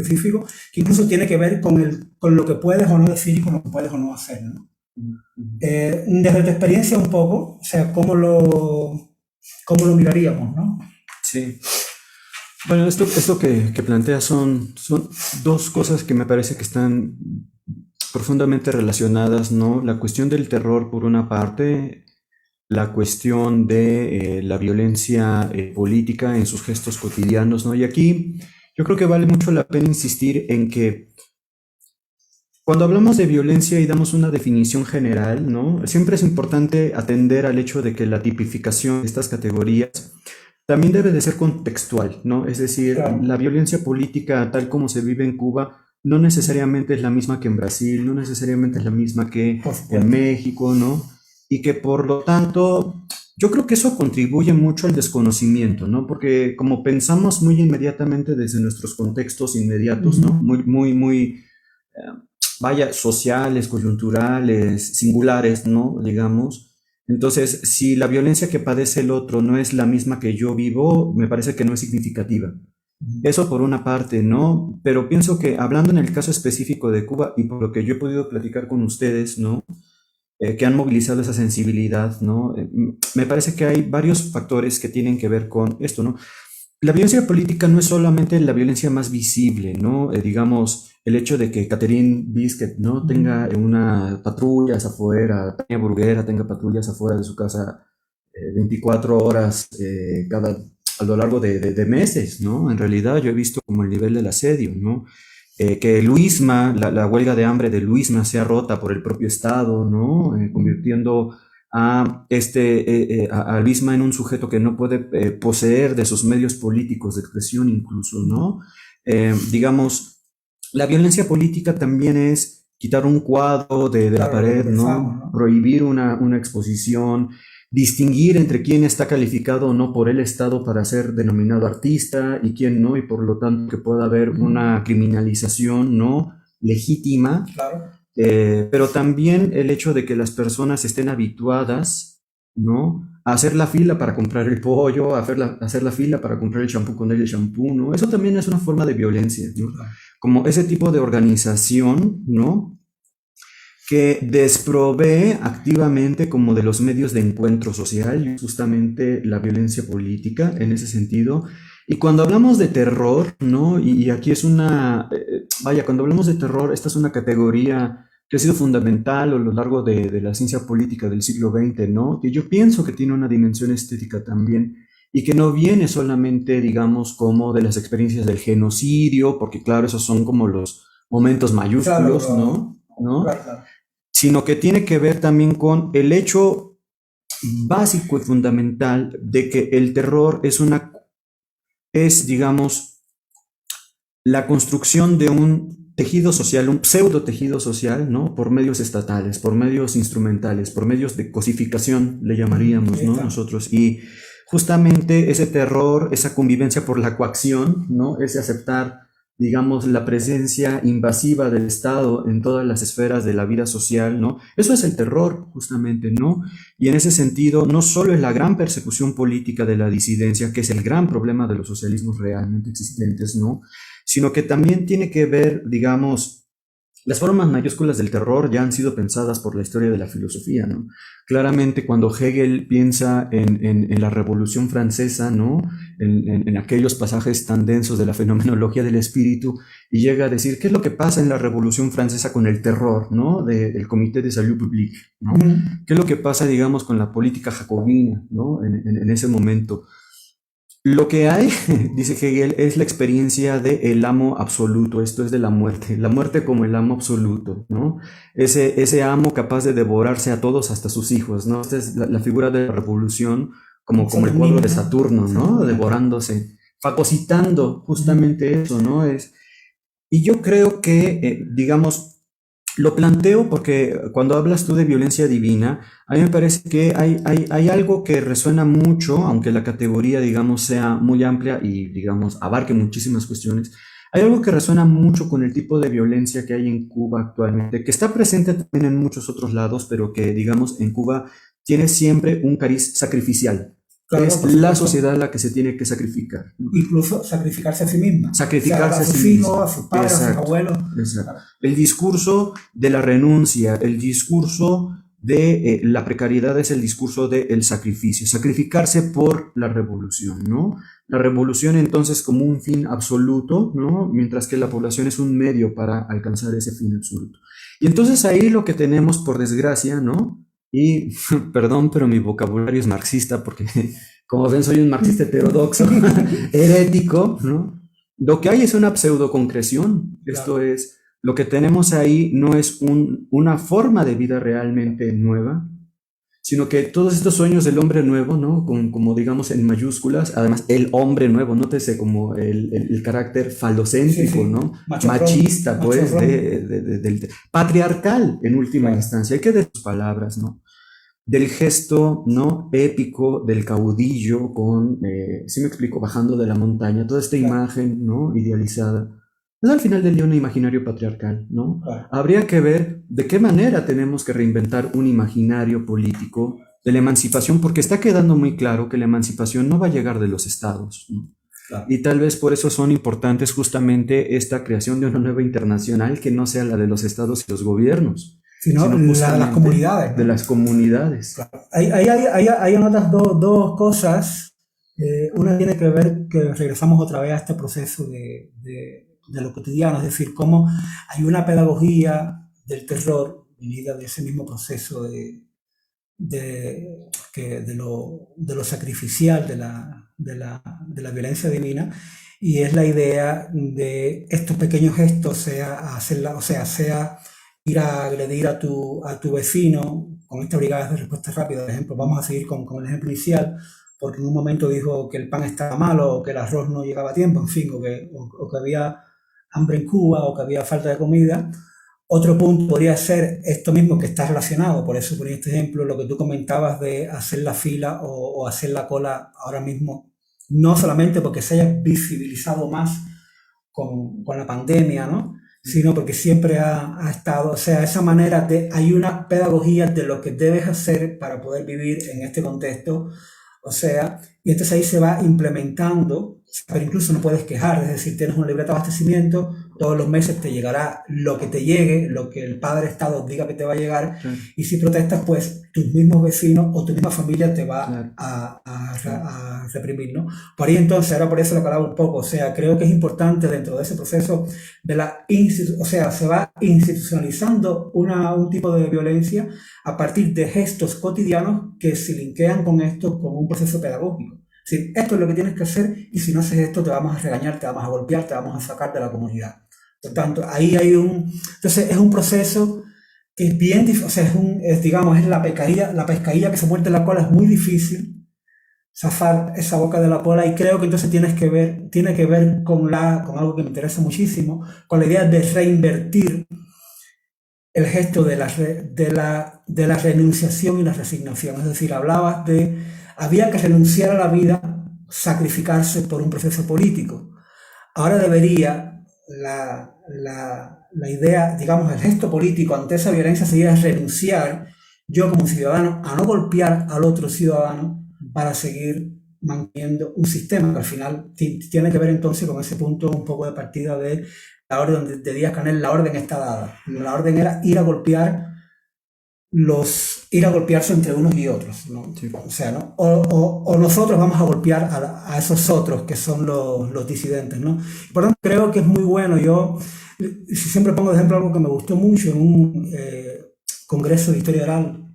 incluso tiene que ver con lo que puedes o no decir y con lo que puedes o no hacer, ¿no? Desde tu experiencia un poco, o sea, ¿cómo lo miraríamos, no? Sí. Bueno, esto que planteas son dos cosas que me parece que están profundamente relacionadas, ¿no? La cuestión del terror, por una parte, la cuestión de la violencia política en sus gestos cotidianos, ¿no? Y aquí yo creo que vale mucho la pena insistir en que cuando hablamos de violencia y damos una definición general, ¿no? Siempre es importante atender al hecho de que la tipificación de estas categorías también debe de ser contextual, ¿no? Es decir, Claro. la violencia política tal como se vive en Cuba no necesariamente es la misma que en Brasil, no necesariamente es la misma que Por supuesto. en México, ¿no? Y que por lo tanto, yo creo que eso contribuye mucho al desconocimiento, ¿no? Porque como pensamos muy inmediatamente desde nuestros contextos inmediatos, ¿no? Muy, vaya, sociales, coyunturales, singulares, ¿no? Digamos. Entonces, si la violencia que padece el otro no es la misma que yo vivo, me parece que no es significativa. Eso por una parte, ¿no? Pero pienso que hablando en el caso específico de Cuba y por lo que yo he podido platicar con ustedes, ¿no? Que han movilizado esa sensibilidad, ¿no? Me parece que hay varios factores que tienen que ver con esto, ¿no? La violencia política no es solamente la violencia más visible, ¿no? Digamos, el hecho de que Catherine Biscuit, ¿no? tenga una patrullas afuera, Tania Burguera tenga patrullas afuera de su casa 24 horas a lo largo de meses, ¿no? En realidad yo he visto como el nivel del asedio, ¿no? Que Luisma, la huelga de hambre de Luisma sea rota por el propio Estado, ¿no? Convirtiendo a Luisma en un sujeto que no puede poseer de sus medios políticos de expresión incluso, ¿no? Digamos, la violencia política también es quitar un cuadro de la Claro, lo pared, conversamos, ¿no? ¿no? Prohibir una exposición, distinguir entre quién está calificado o no por el Estado para ser denominado artista y quién no, y por lo tanto que pueda haber una criminalización no legítima, Claro. pero también el hecho de que las personas estén habituadas, ¿no? A hacer la fila para comprar el pollo, a hacer la fila para comprar el champú con el champú, ¿no? Eso también es una forma de violencia, ¿no? Claro. Como ese tipo de organización, ¿no? Que desprovee activamente como de los medios de encuentro social, y justamente la violencia política en ese sentido. Y cuando hablamos de terror, ¿no? Y aquí es vaya, cuando hablamos de terror, esta es una categoría que ha sido fundamental a lo largo de la ciencia política del siglo XX, ¿no? Que yo pienso que tiene una dimensión estética también, y que no viene solamente, digamos, como de las experiencias del genocidio, porque claro, esos son como los momentos Claro, mayúsculos, pero, ¿no? claro, claro. Sino que tiene que ver también con el hecho básico y fundamental de que el terror es, digamos, la construcción de un tejido social, un pseudo tejido social, ¿no? Por medios estatales, por medios instrumentales, por medios de cosificación, le llamaríamos, Ahí ¿no? está. Nosotros. Y justamente ese terror, esa convivencia por la coacción, ¿no? Ese aceptar, digamos, la presencia invasiva del Estado en todas las esferas de la vida social, ¿no? Eso es el terror, justamente, ¿no? Y en ese sentido, no solo es la gran persecución política de la disidencia, que es el gran problema de los socialismos realmente existentes, ¿no? Sino que también tiene que ver, digamos, las formas mayúsculas del terror ya han sido pensadas por la historia de la filosofía, ¿no? Claramente cuando Hegel piensa en la Revolución Francesa, ¿no? En aquellos pasajes tan densos de la fenomenología del espíritu, y llega a decir, ¿qué es lo que pasa en la Revolución Francesa con el terror, ¿no? Del Comité de Salud Publique, ¿no? ¿Qué es lo que pasa, digamos, con la política jacobina, ¿no? En ese momento. Lo que hay, dice Hegel, es la experiencia del amo absoluto, esto es de la muerte como el amo absoluto, ¿no? Ese amo capaz de devorarse a todos, hasta sus hijos, ¿no? Esta es la figura de la revolución, como el cuadro de Saturno, ¿no? Devorándose, fagocitando justamente eso, ¿no? Y yo creo que, digamos, lo planteo porque cuando hablas tú de violencia divina, a mí me parece que hay algo que resuena mucho, aunque la categoría, digamos, sea muy amplia y, digamos, abarque muchísimas cuestiones. Hay algo que resuena mucho con el tipo de violencia que hay en Cuba actualmente, que está presente también en muchos otros lados, pero que, digamos, en Cuba tiene siempre un cariz sacrificial. Claro, Es por la supuesto. sociedad la que se tiene que sacrificar, ¿no? Incluso sacrificarse a sí misma. Sacrificarse O sea, a a sus sí hijos, misma. a sus padres, a sus Exacto. abuelos. Exacto. El discurso de la renuncia, el discurso de la precariedad es el discurso del sacrificio, sacrificarse por la revolución, ¿no? La revolución entonces como un fin absoluto, ¿no? Mientras que la población es un medio para alcanzar ese fin absoluto. Y entonces ahí lo que tenemos, por desgracia, ¿no? Y perdón, pero mi vocabulario es marxista porque, como ven, soy un marxista heterodoxo, herético, ¿no? Lo que hay es una pseudoconcreción. Esto Claro. es, lo que tenemos ahí no es una forma de vida realmente nueva, sino que todos estos sueños del hombre nuevo, ¿no? Como digamos en mayúsculas, además el hombre nuevo, nótese como el carácter falocéntrico, Sí, sí. ¿no? Machorrón, Machista, pues, machorrón. del patriarcal en última Claro. instancia. Hay que decir sus palabras, ¿no? Del gesto, ¿no? Épico del caudillo con, si me explico, bajando de la montaña, toda esta Claro. imagen, ¿no? Idealizada. Es al final del día un imaginario patriarcal, ¿no? Claro. Habría que ver de qué manera tenemos que reinventar un imaginario político de la emancipación, porque está quedando muy claro que la emancipación no va a llegar de los estados, ¿no? Claro. Y tal vez por eso son importantes justamente esta creación de una nueva internacional que no sea la de los estados y los gobiernos, Sino sino las justamente comunidades, ¿no? de las comunidades. Claro. Hay otras dos cosas. Una tiene que ver que regresamos otra vez a este proceso de lo cotidiano, es decir, cómo hay una pedagogía del terror venida de ese mismo proceso de lo sacrificial, de la violencia divina, y es la idea de estos pequeños gestos, sea ir a agredir a tu vecino con estas brigadas de respuesta rápida, por ejemplo. Vamos a seguir con el ejemplo inicial, porque en un momento dijo que el pan estaba malo, o que el arroz no llegaba a tiempo, en fin, o que había hambre en Cuba, o que había falta de comida. Otro punto podría ser esto mismo que está relacionado, por eso ponía este ejemplo, lo que tú comentabas de hacer la fila o hacer la cola ahora mismo, no solamente porque se haya visibilizado más con la pandemia, ¿no? Sino porque siempre ha estado, o sea, esa manera de, hay una pedagogía de lo que debes hacer para poder vivir en este contexto, o sea, y entonces ahí se va implementando, pero incluso no puedes quejar, es decir, tienes una libreta de abastecimiento, todos los meses te llegará lo que te llegue, lo que el Padre Estado diga que te va a llegar, Claro, y si protestas, pues tus mismos vecinos o tu misma familia te va claro. a reprimir, ¿no? Por ahí entonces, ahora por eso lo hablaba un poco, o sea, creo que es importante dentro de ese proceso de o sea, se va institucionalizando un tipo de violencia a partir de gestos cotidianos que se linkean con esto como un proceso pedagógico. Es decir, esto es lo que tienes que hacer y si no haces esto te vamos a regañar, te vamos a golpear, te vamos a sacar de la comunidad. Por tanto, ahí hay entonces es un proceso que es bien difícil, o sea, digamos, es la pescadilla que se muerde la cola, es muy difícil zafar esa boca de la cola y creo que entonces tiene que ver con algo que me interesa muchísimo, con la idea de reinvertir el gesto de la renunciación y la resignación. Es decir, hablabas había que renunciar a la vida, sacrificarse por un proceso político. Ahora debería la idea, digamos, el gesto político ante esa violencia sería renunciar, yo como ciudadano, a no golpear al otro ciudadano para seguir manteniendo un sistema que al final tiene que ver entonces con ese punto un poco de partida de la orden de Díaz-Canel. La orden está dada. La orden era ir a golpearse entre unos y otros, ¿no? Sí. O sea, ¿no? O nosotros vamos a golpear a esos otros que son los disidentes, ¿no? Por lo tanto, creo que es muy bueno. Yo siempre pongo de ejemplo algo que me gustó mucho en un congreso de historia oral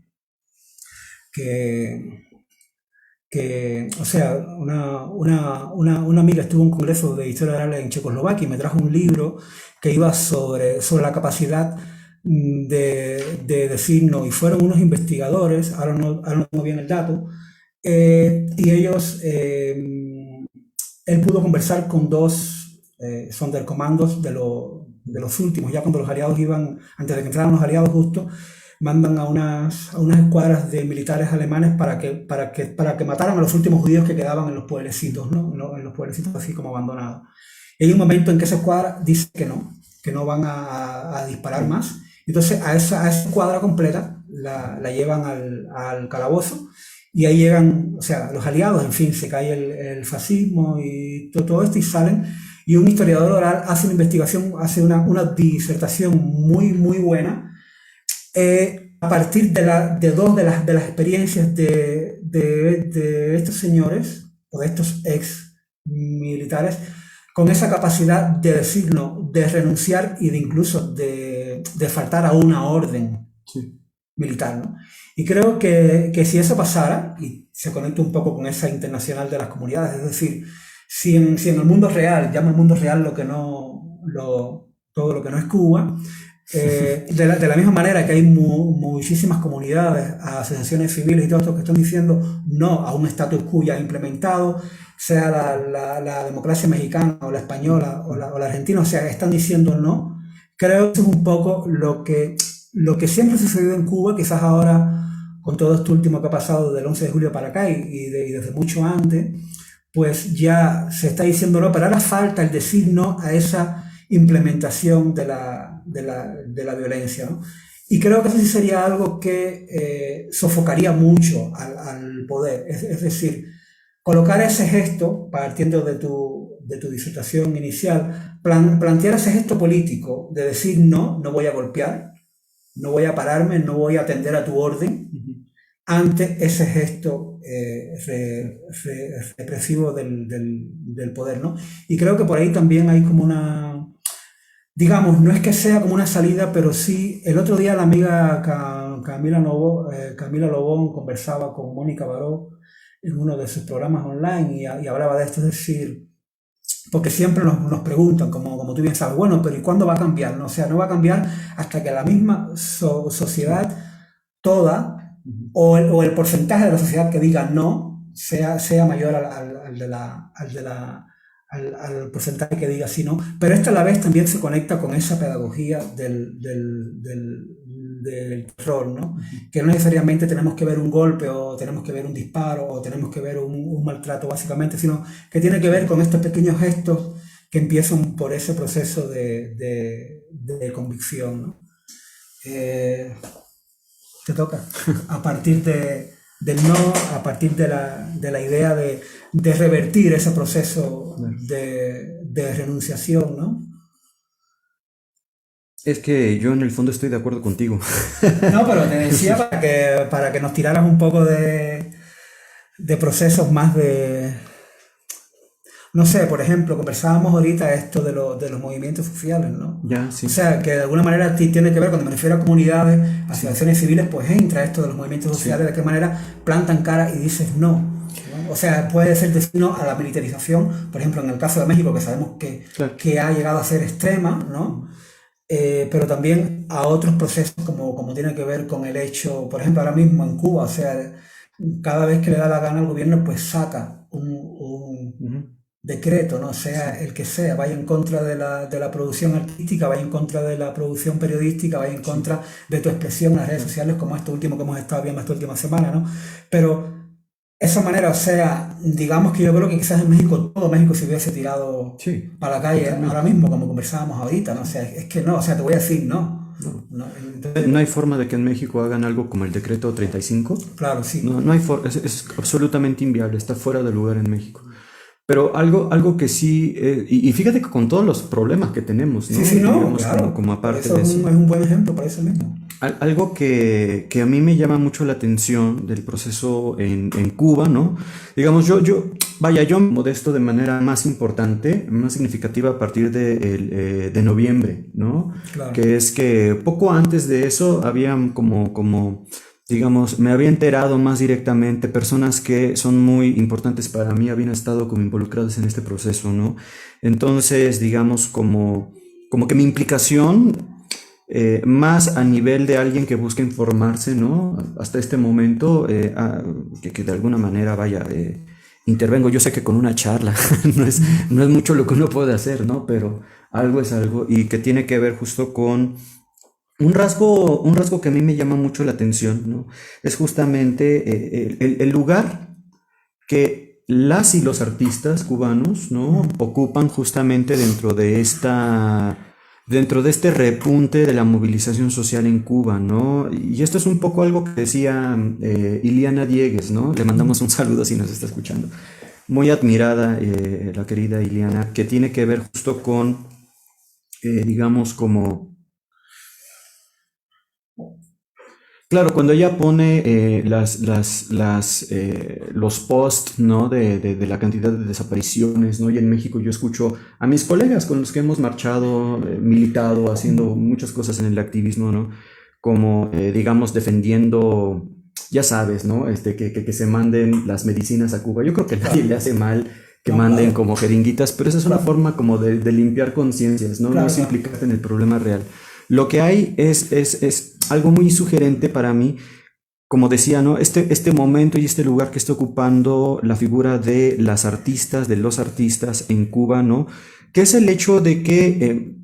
o sea, una amiga estuvo en un congreso de historia oral en Checoslovaquia y me trajo un libro que iba sobre la capacidad de decirnos, y fueron unos investigadores, ahora no tengo bien el dato, y ellos, él pudo conversar con dos sonderkomandos de los últimos, ya cuando los aliados antes de que entraran los aliados justo, mandan a unas escuadras de militares alemanes para que mataran a los últimos judíos que quedaban en los pueblecitos, ¿no? En los pueblecitos así como abandonados. Y hay un momento en que esa escuadra dice que no van a disparar más. Entonces a esa escuadra completa la llevan al calabozo y ahí llegan, o sea, los aliados, en fin, se cae el fascismo y todo esto y salen. Y un historiador oral hace una investigación, hace una disertación muy, muy buena a partir de dos de las experiencias de estos señores o de estos ex militares con esa capacidad de decir no, de renunciar y de incluso de faltar a una orden militar, ¿no? Y creo que si eso pasara, y se conecta un poco con esa internacional de las comunidades, es decir, si en el mundo real, llamo el mundo real todo lo que no es Cuba, de la misma manera que hay muchísimas comunidades, asociaciones civiles y todo esto que están diciendo no a un status quo ya implementado, sea la democracia mexicana o la española o la argentina, o sea, están diciendo no. Creo que eso es un poco lo que siempre ha sucedido en Cuba, quizás ahora con todo esto último que ha pasado del 11 de julio para acá y desde mucho antes, pues ya se está diciendo no, pero ahora falta el decir no a esa implementación de la violencia, ¿no? Y creo que eso sí sería algo que sofocaría mucho al poder, es decir, colocar ese gesto, partiendo de tu disertación inicial, plantear ese gesto político de decir no voy a golpear, no voy a pararme, no voy a atender a tu orden, ante ese gesto represivo del poder, ¿no? Y creo que por ahí también hay como digamos, no es que sea como una salida, pero sí, el otro día la amiga Camila Lobón conversaba con Mónica Baró en uno de sus programas online y hablaba de esto, es decir, porque siempre nos preguntan, como tú bien sabes, bueno, pero ¿y cuándo va a cambiar? ¿No? O sea, no va a cambiar hasta que la misma sociedad toda, o el porcentaje de la sociedad que diga no, sea mayor al al porcentaje que diga sí, no. Pero esto a la vez también se conecta con esa pedagogía del terror, ¿no? Que no necesariamente tenemos que ver un golpe o tenemos que ver un disparo o tenemos que ver un maltrato básicamente, sino que tiene que ver con estos pequeños gestos que empiezan por ese proceso de convicción, ¿no? Te toca. A partir del no, a partir de la idea de revertir ese proceso de renunciación, ¿no? Es que yo en el fondo estoy de acuerdo contigo. No, pero te decía para que nos tiraras un poco de procesos más de... No sé, por ejemplo, conversábamos ahorita esto de los movimientos sociales, ¿no? Ya, sí. O sea, que de alguna manera tiene que ver, cuando me refiero a comunidades, a asociaciones civiles, pues entra esto de los movimientos sociales, de qué manera plantan cara y dices no, ¿no? O sea, puede ser decir no a la militarización, por ejemplo, en el caso de México, que sabemos que ha llegado a ser extrema, ¿no? Pero también a otros procesos como tiene que ver con el hecho, por ejemplo, ahora mismo en Cuba, o sea, cada vez que le da la gana al gobierno, pues saca un decreto, ¿no? Sea el que sea, vaya en contra de la producción artística, vaya en contra de la producción periodística, vaya en contra de tu expresión en las redes sociales, como esto último que hemos estado viendo esta última semana, ¿no? Pero esa manera, o sea, digamos que yo creo que quizás en México, todo México se hubiese tirado para la calle ahora mismo, como conversábamos ahorita, ¿no? O sea, es que no, o sea, te voy a decir no. Entonces, ¿No hay forma de que en México hagan algo como el decreto 35? Claro, sí. No hay forma, es absolutamente inviable, está fuera de lugar en México. Pero algo que sí, y fíjate que con todos los problemas que tenemos, ¿no? Sí, no, digamos, claro. como aparte eso de eso. Es un buen ejemplo para eso mismo. Algo que a mí me llama mucho la atención del proceso en Cuba, ¿no? Digamos, yo modesto de manera más importante, más significativa a partir de noviembre, ¿no? Claro. Que es que poco antes de eso habían digamos, me había enterado más directamente personas que son muy importantes para mí, habían estado como involucradas en este proceso, ¿no? Entonces, digamos, como que mi implicación, más a nivel de alguien que busca informarse, ¿no? Hasta este momento, que de alguna manera intervengo. Yo sé que con una charla no es mucho lo que uno puede hacer, ¿no? Pero algo es algo, y que tiene que ver justo con un rasgo que a mí me llama mucho la atención, ¿no? Es justamente el lugar que las y los artistas cubanos, ¿no? Ocupan justamente dentro de este repunte de la movilización social en Cuba, ¿no? Y esto es un poco algo que decía Iliana Diegues, ¿no? Le mandamos un saludo si nos está escuchando. Muy admirada, la querida Iliana, que tiene que ver justo con, digamos, como... Claro, cuando ella pone los posts, ¿no? de la cantidad de desapariciones, ¿no? Y en México yo escucho a mis colegas con los que hemos marchado, militado, haciendo muchas cosas en el activismo, ¿no? Como, digamos, defendiendo, ya sabes, ¿no? Que se manden las medicinas a Cuba. Yo creo que a nadie le hace mal que manden como jeringuitas, pero esa es una forma como de limpiar conciencias, ¿no? No es implicarte en el problema real. Lo que hay es algo muy sugerente para mí, como decía, ¿no? Este momento y este lugar que está ocupando la figura de las artistas, de los artistas en Cuba, ¿no? Que es el hecho de que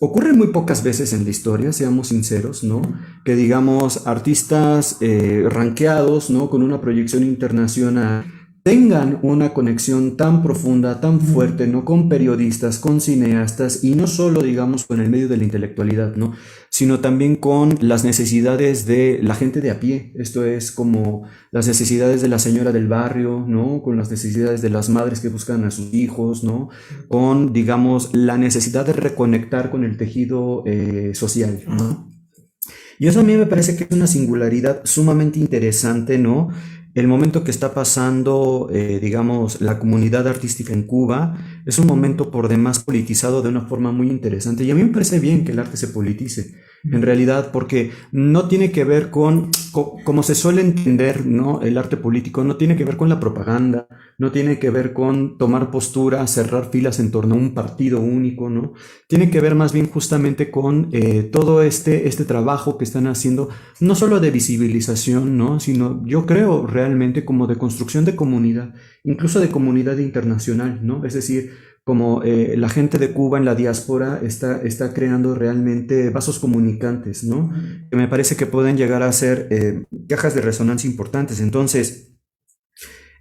ocurre muy pocas veces en la historia, seamos sinceros, ¿no? Que digamos artistas rankeados, ¿no? Con una proyección internacional tengan una conexión tan profunda, tan fuerte, ¿no? Con periodistas, con cineastas, y no solo, digamos, con el medio de la intelectualidad, ¿no? Sino también con las necesidades de la gente de a pie. Esto es como las necesidades de la señora del barrio, ¿no? Con las necesidades de las madres que buscan a sus hijos, ¿no? Con, digamos, la necesidad de reconectar con el tejido social, ¿no? Y eso a mí me parece que es una singularidad sumamente interesante, ¿no? El momento que está pasando, digamos, la comunidad artística en Cuba es un momento por demás politizado de una forma muy interesante. Y a mí me parece bien que el arte se politice, en realidad, porque no tiene que ver con, como se suele entender, ¿no? El arte político no tiene que ver con la propaganda, no tiene que ver con tomar postura, cerrar filas en torno a un partido único, ¿no? Tiene que ver más bien justamente con todo este trabajo que están haciendo, no solo de visibilización, ¿no? Sino yo creo realmente como de construcción de comunidad, incluso de comunidad internacional, ¿no? Es decir, como la gente de Cuba en la diáspora está creando realmente vasos comunicantes, ¿no? Que me parece que pueden llegar a ser cajas de resonancia importantes. Entonces,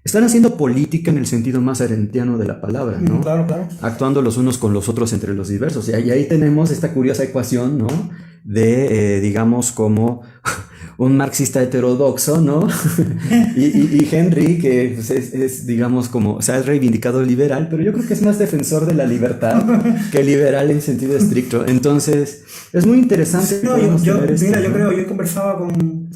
están haciendo política en el sentido más arendtiano de la palabra, ¿no? Claro, claro. Actuando los unos con los otros entre los diversos. Y ahí tenemos esta curiosa ecuación, ¿no? De, digamos, como un marxista heterodoxo, ¿no? y Henry, que pues, es, digamos, como, se ha reivindicado liberal, pero yo creo que es más defensor de la libertad que liberal en sentido estricto. Entonces, es muy interesante. No, yo conversaba con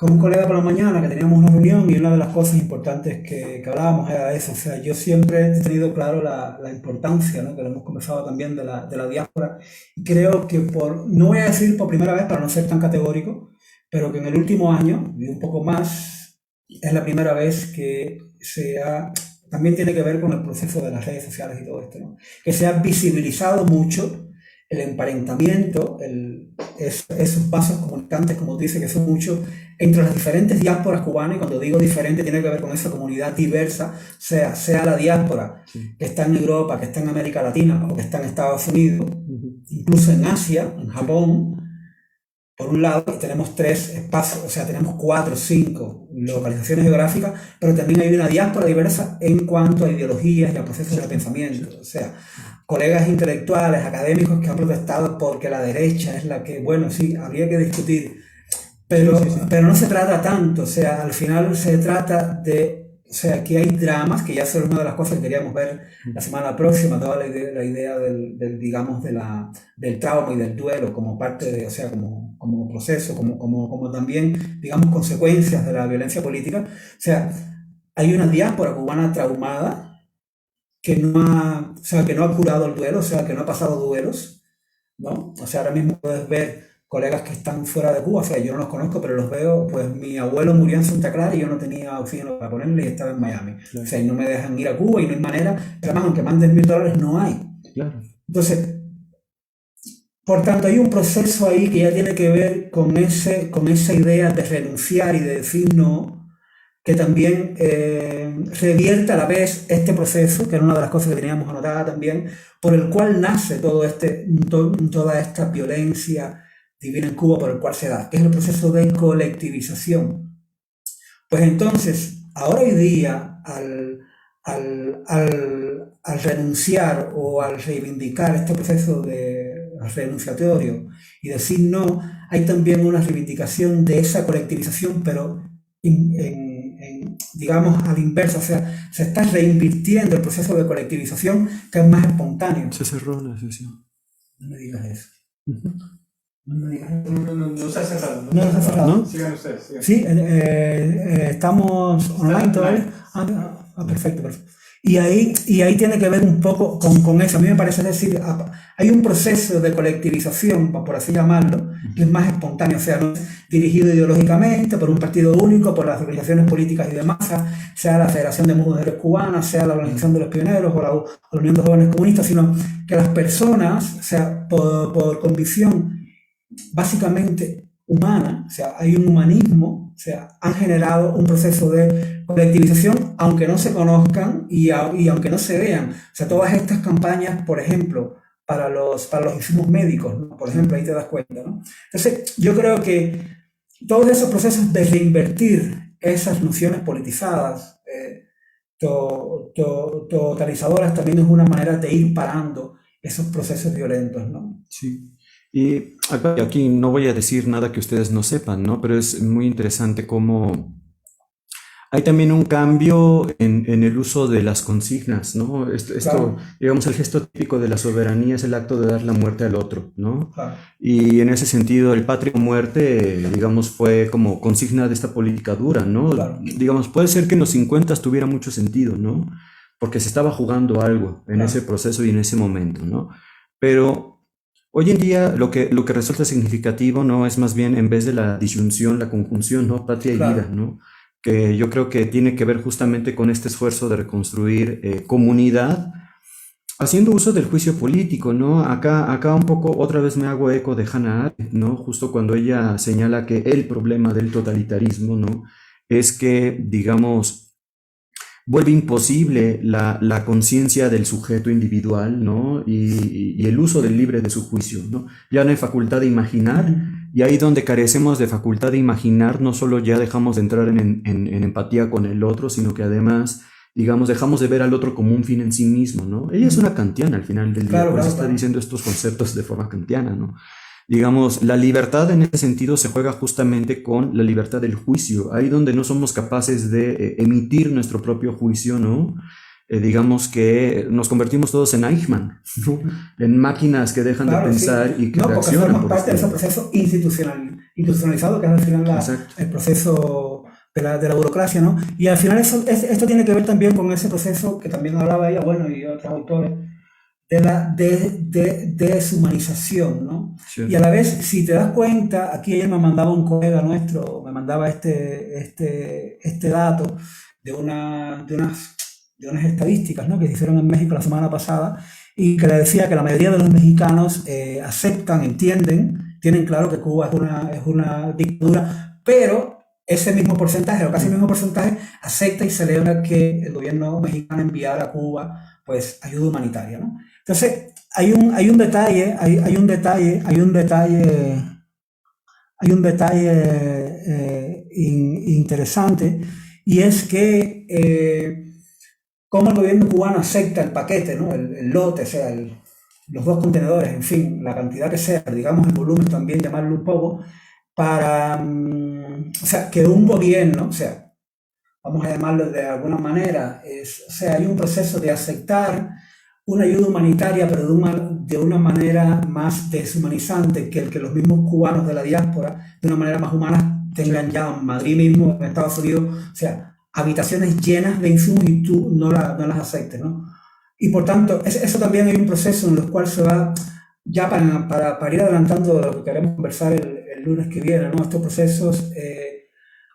un colega por la mañana que teníamos una reunión y una de las cosas importantes que hablábamos era eso. O sea, yo siempre he tenido claro la importancia, ¿no? Que lo hemos conversado también de la diáspora. Y creo que no voy a decir por primera vez para no ser tan categórico, pero que en el último año, y un poco más, es la primera vez que también tiene que ver con el proceso de las redes sociales y todo esto, ¿no? Que se ha visibilizado mucho el emparentamiento, esos vasos comunicantes, como tú dices, que son muchos, entre las diferentes diásporas cubanas, y cuando digo diferente tiene que ver con esa comunidad diversa, sea la diáspora que está en Europa, que está en América Latina, o que está en Estados Unidos, incluso en Asia, en Japón. Por un lado, tenemos 3 espacios, o sea, tenemos 4 o 5 localizaciones geográficas, pero también hay una diáspora diversa en cuanto a ideologías y a procesos de pensamiento. O sea, colegas intelectuales, académicos que han protestado porque la derecha es la que, bueno, sí, habría que discutir, pero no se trata tanto. O sea, al final se trata de... O sea, aquí hay dramas, que ya es una de las cosas que queríamos ver la semana próxima, toda la idea digamos, del trauma y del duelo como parte de, o sea, como proceso, como también, digamos, consecuencias de la violencia política. O sea, hay una diáspora cubana traumada que no ha curado el duelo, o sea, que no ha pasado duelos, ¿no? O sea, ahora mismo puedes ver colegas que están fuera de Cuba, o sea, yo no los conozco, pero los veo. Pues mi abuelo murió en Santa Clara y yo no tenía oxígeno para ponerle y estaba en Miami. Claro. O sea, y no me dejan ir a Cuba y no hay manera, pero además, aunque manden $1,000, no hay. Claro. Entonces, por tanto, hay un proceso ahí que ya tiene que ver con esa idea de renunciar y de decir no, que también revierta a la vez este proceso, que era una de las cosas que teníamos anotada también, por el cual nace toda esta violencia divina en Cuba, por el cual se da, que es el proceso de colectivización. Pues entonces, ahora hoy día, al renunciar o al reivindicar este proceso renunciatorio y decir no, hay también una reivindicación de esa colectivización, pero digamos al inverso. O sea, se está reinvirtiendo el proceso de colectivización, que es más espontáneo. Se cerró la sesión. No me digas eso. No se ha cerrado. No se ha cerrado. ¿No? Sigan ustedes. Sigan. Sí, estamos online todavía. Perfecto. Y ahí tiene que ver un poco con eso. A mí me parece decir, hay un proceso de colectivización, por así llamarlo, que es más espontáneo, o sea, no es dirigido ideológicamente por un partido único, por las organizaciones políticas y de masa, sea la Federación de Mujeres Cubanas, sea la Organización de los Pioneros o la Unión de Jóvenes Comunistas, sino que las personas, o sea, por convicción básicamente humana, o sea, hay un humanismo, o sea, han generado un proceso de colectivización, aunque no se conozcan y aunque no se vean. O sea, todas estas campañas, por ejemplo, para los insumos médicos, ¿no? Por ejemplo, ahí te das cuenta, ¿no? Entonces, yo creo que todos esos procesos de reinvertir esas nociones politizadas, totalizadoras, también es una manera de ir parando esos procesos violentos, ¿no? Sí. Y aquí no voy a decir nada que ustedes no sepan, ¿no? Pero es muy interesante cómo hay también un cambio en el uso de las consignas, ¿no? Claro. Digamos, el gesto típico de la soberanía es el acto de dar la muerte al otro, ¿no? Claro. Y en ese sentido, el patria o muerte, digamos, fue como consigna de esta política dura, ¿no? Claro. Digamos, puede ser que en los 50 tuviera mucho sentido, ¿no? Porque se estaba jugando algo en ese proceso y en ese momento, ¿no? Pero hoy en día lo que resulta significativo, ¿no? Es más bien, en vez de la disyunción, la conjunción, ¿no? Patria y vida, ¿no? Que yo creo que tiene que ver justamente con este esfuerzo de reconstruir comunidad, haciendo uso del juicio político, ¿no? Acá un poco otra vez me hago eco de Hannah Arendt, ¿no? Justo cuando ella señala que el problema del totalitarismo, ¿no? Es que, digamos, vuelve imposible la conciencia del sujeto individual, ¿no? Y el uso del libre de su juicio, ¿no? Ya no hay facultad de imaginar, y ahí donde carecemos de facultad de imaginar, no solo ya dejamos de entrar en empatía con el otro, sino que además, digamos, dejamos de ver al otro como un fin en sí mismo, ¿no? Ella es una kantiana al final del día, Claro, pues claro, está claro. diciendo estos conceptos de forma kantiana, ¿no? Digamos, la libertad en ese sentido se juega justamente con la libertad del juicio, ahí donde no somos capaces de emitir nuestro propio juicio, ¿no? Digamos que nos convertimos todos en Eichmann, ¿no? En máquinas que dejan de Claro, sí. pensar y que No, porque reaccionan formas por parte de ese proceso institucionalizado, que es al final Exacto. el proceso de la burocracia, ¿no? Y al final esto tiene que ver también con ese proceso que también hablaba ella, bueno, y otros autores, de la deshumanización, ¿no? Sí. Y a la vez, si te das cuenta, aquí ayer me mandaba un colega nuestro, me mandaba este dato de unas estadísticas, ¿no? Que se hicieron en México la semana pasada, y que le decía que la mayoría de los mexicanos aceptan, entienden, tienen claro que Cuba es una dictadura, pero ese mismo porcentaje, o casi el mismo porcentaje, acepta y celebra que el gobierno mexicano enviara a Cuba pues ayuda humanitaria, ¿no? Entonces, hay un detalle interesante, y es que cómo el gobierno cubano acepta el paquete, ¿no? El lote, o sea, los 2 contenedores, en fin, la cantidad que sea, digamos el volumen también, llamarlo un poco, para, o sea, que un gobierno, o sea, vamos a llamarlo de alguna manera, o sea, hay un proceso de aceptar una ayuda humanitaria, pero de una manera más deshumanizante que el que los mismos cubanos de la diáspora, de una manera más humana, tengan ya en Madrid mismo, en Estados Unidos, o sea, habitaciones llenas de insumos y tú no las aceptes, ¿no? Y por tanto, eso también hay un proceso en el cual se va, ya para ir adelantando lo que queremos conversar el lunes que viene, ¿no? Estos procesos,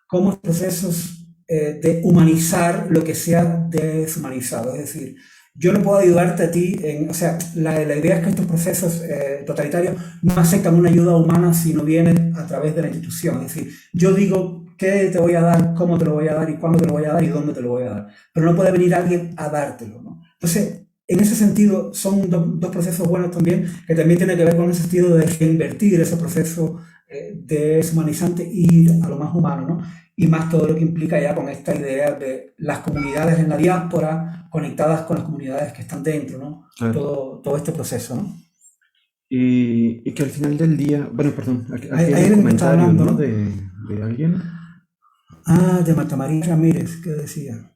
como procesos de humanizar lo que se ha deshumanizado, es decir, yo no puedo ayudarte a ti, o sea, la idea es que estos procesos totalitarios no aceptan una ayuda humana si no viene a través de la institución, es decir, yo digo qué te voy a dar, cómo te lo voy a dar y cuándo te lo voy a dar y dónde te lo voy a dar, pero no puede venir alguien a dártelo, ¿no? Entonces, en ese sentido, son dos procesos buenos también, que también tienen que ver con el sentido de reinvertir ese proceso deshumanizante y ir a lo más humano, ¿no? Y más todo lo que implica ya con esta idea de las comunidades en la diáspora conectadas con las comunidades que están dentro, ¿no? Claro. Todo este proceso, ¿no? Y que al final del día, bueno, perdón, aquí Hay hay un alguien que está comentario, hablando, ¿no? ¿no? De alguien. De Marta María Ramírez, ¿qué decía?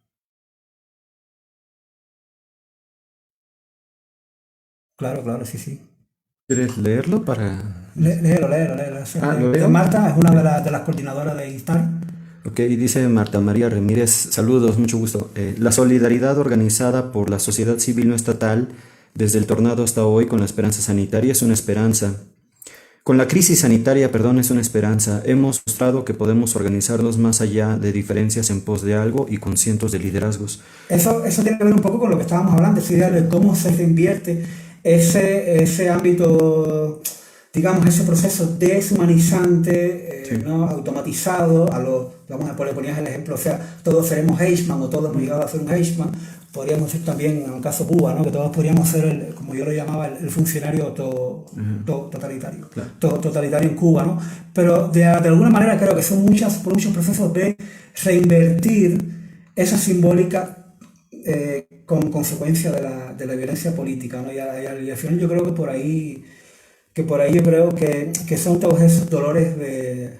Claro, sí. ¿Quieres leerlo para...? Léelo. ¿Lo leo? Marta es una de las coordinadoras de ISTAR. Ok, dice Marta María Ramírez, saludos, mucho gusto. La solidaridad organizada por la sociedad civil no estatal, desde el tornado hasta hoy, con la esperanza sanitaria, es una esperanza. Con la crisis sanitaria, perdón, es una esperanza. Hemos mostrado que podemos organizarnos más allá de diferencias en pos de algo y con cientos de liderazgos. Eso tiene que ver un poco con lo que estábamos hablando, esa idea de cómo se reinvierte ese ámbito, digamos, ese proceso deshumanizante, Sí. ¿no? Automatizado, le ponías el ejemplo, o sea, todos seremos Eichmann o todos hemos llegado a ser un Eichmann, podríamos ser también, en el caso Cuba, ¿no? Que todos podríamos ser, como yo lo llamaba, el funcionario totalitario, Claro. totalitario en Cuba, ¿no? Pero de alguna manera creo que son muchos procesos de reinvertir esa simbólica con consecuencia de la violencia política, ¿no? Y al final yo creo que por ahí yo creo que son todos esos dolores de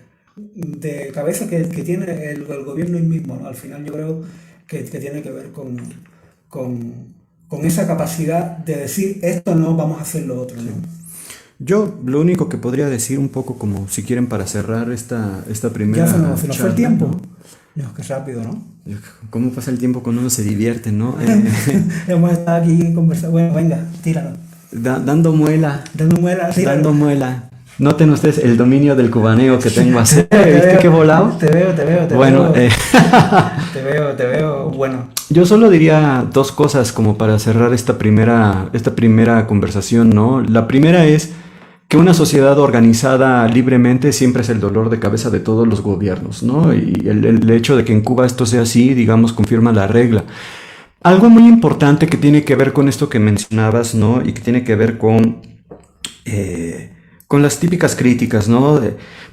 cabeza que tiene el gobierno mismo, ¿no? Al final yo creo que tiene que ver con esa capacidad de decir esto no, vamos a hacer lo otro, ¿no? Yo lo único que podría decir un poco como, si quieren, para cerrar esta primera Ya se nos fue charla, el tiempo. ¿no? Dios, qué rápido, ¿no? ¿Cómo pasa el tiempo cuando uno se divierte, no? Hemos estado aquí conversando. Bueno, venga, tíralo. Dando muela. Dando muela, tíralo. Dando muela. Noten ustedes el dominio del cubaneo que tengo así. Te ¿Viste veo, qué volado? Te veo. Bueno, Te veo, bueno. yo solo diría dos cosas como para cerrar esta primera conversación, ¿no? La primera es que una sociedad organizada libremente siempre es el dolor de cabeza de todos los gobiernos, ¿no? Y el hecho de que en Cuba esto sea así, digamos, confirma la regla. Algo muy importante que tiene que ver con esto que mencionabas, ¿no? Y que tiene que ver con las típicas críticas, ¿no?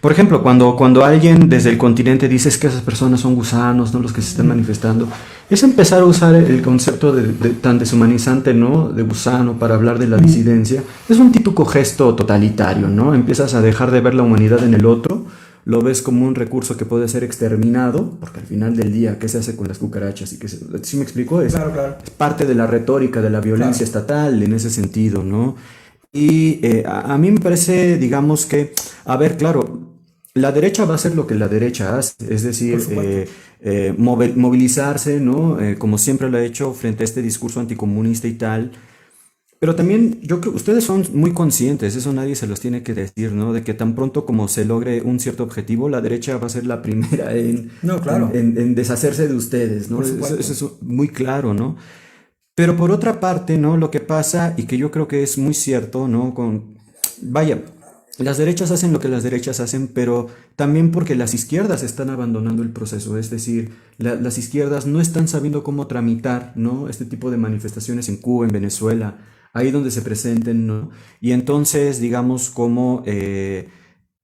Por ejemplo, cuando alguien desde el continente dice es que esas personas son gusanos, ¿no? Los que se están manifestando, es empezar a usar el concepto tan deshumanizante, ¿no? De gusano para hablar de la disidencia. Es un típico gesto totalitario, ¿no? Empiezas a dejar de ver la humanidad en el otro, lo ves como un recurso que puede ser exterminado, porque al final del día, ¿qué se hace con las cucarachas? ¿Sí me explico? Claro, claro. Es parte de la retórica de la violencia estatal en ese sentido, ¿no? Y a mí me parece, digamos que, a ver, claro, la derecha va a hacer lo que la derecha hace, es decir, movilizarse, ¿no? Como siempre lo ha hecho frente a este discurso anticomunista y tal. Pero también yo creo que ustedes son muy conscientes, eso nadie se los tiene que decir, ¿no? De que tan pronto como se logre un cierto objetivo, la derecha va a ser la primera No, claro. en deshacerse de ustedes, ¿no? Por supuesto. Eso es muy claro, ¿no? Pero por otra parte, ¿no? Lo que pasa, y que yo creo que es muy cierto, ¿no? Vaya, las derechas hacen lo que las derechas hacen, pero también porque las izquierdas están abandonando el proceso, es decir, las izquierdas no están sabiendo cómo tramitar, ¿no? Este tipo de manifestaciones en Cuba, en Venezuela, ahí donde se presenten, ¿no? Y entonces, digamos, como en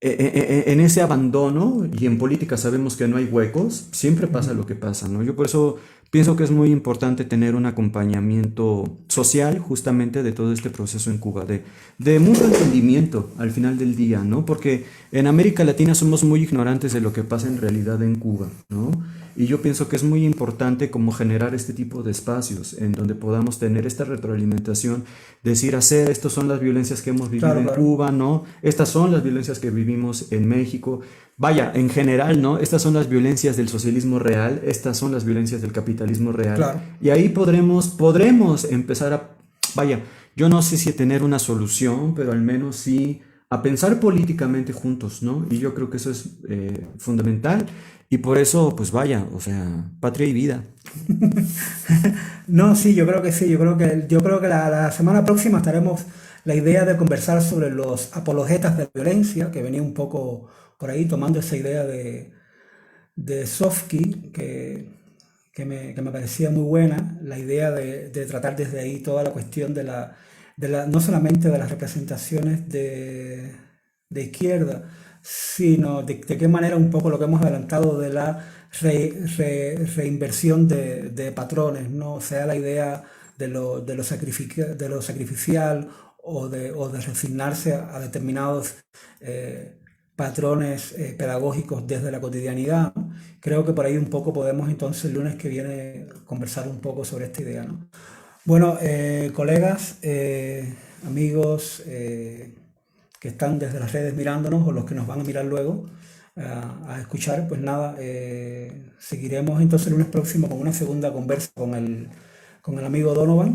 ese abandono, y en política sabemos que no hay huecos, siempre pasa lo que pasa, ¿no? Yo por eso pienso que es muy importante tener un acompañamiento social justamente de todo este proceso en Cuba, de mucho entendimiento al final del día, ¿no? Porque en América Latina somos muy ignorantes de lo que pasa en realidad en Cuba, ¿no? Y yo pienso que es muy importante como generar este tipo de espacios en donde podamos tener esta retroalimentación, decir, estas son las violencias que hemos vivido en Cuba, ¿no? Estas son las violencias que vivimos en México. Vaya, en general, ¿no? Estas son las violencias del socialismo real, estas son las violencias del capitalismo real. Claro. Y ahí podremos empezar vaya, yo no sé si tener una solución, pero al menos sí a pensar políticamente juntos, ¿no? Y yo creo que eso es fundamental. Y por eso, pues vaya, o sea, patria y vida. No, sí, yo creo que sí. Yo creo que la semana próxima estaremos la idea de conversar sobre los apologetas de la violencia, que venía un poco por ahí tomando esa idea de Sofsky, que me parecía muy buena, la idea de tratar desde ahí toda la cuestión no solamente de las representaciones de izquierda, sino de qué manera un poco lo que hemos adelantado de la reinversión de patrones, ¿no? O sea, la idea de lo sacrificial o de resignarse a determinados patrones pedagógicos desde la cotidianidad, ¿no? Creo que por ahí un poco podemos entonces el lunes que viene conversar un poco sobre esta idea, ¿no? Bueno, colegas, amigos que están desde las redes mirándonos o los que nos van a mirar luego a escuchar, pues nada, seguiremos entonces el lunes próximo con una segunda conversa con el amigo Donovan,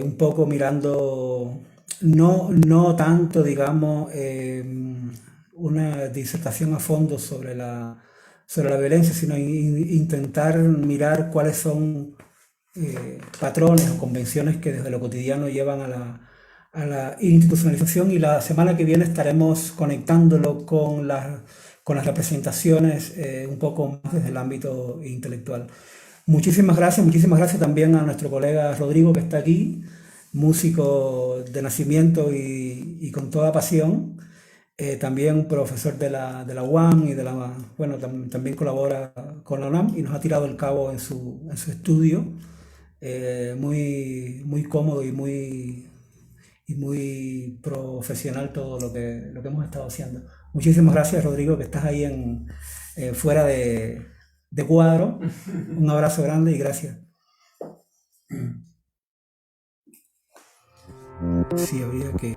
un poco mirando, no tanto, digamos, una disertación a fondo sobre la violencia, sino intentar mirar cuáles son patrones o convenciones que desde lo cotidiano llevan a la institucionalización, y la semana que viene estaremos conectándolo con las representaciones un poco más desde el ámbito intelectual. Muchísimas gracias también a nuestro colega Rodrigo, que está aquí, músico de nacimiento y con toda pasión. También profesor de la UAM y bueno, también colabora con la UNAM y nos ha tirado el cabo en su estudio, muy, muy cómodo y muy profesional todo lo que hemos estado haciendo. Muchísimas gracias, Rodrigo, que estás ahí fuera de cuadro. Un abrazo grande y gracias. Sí, habría que...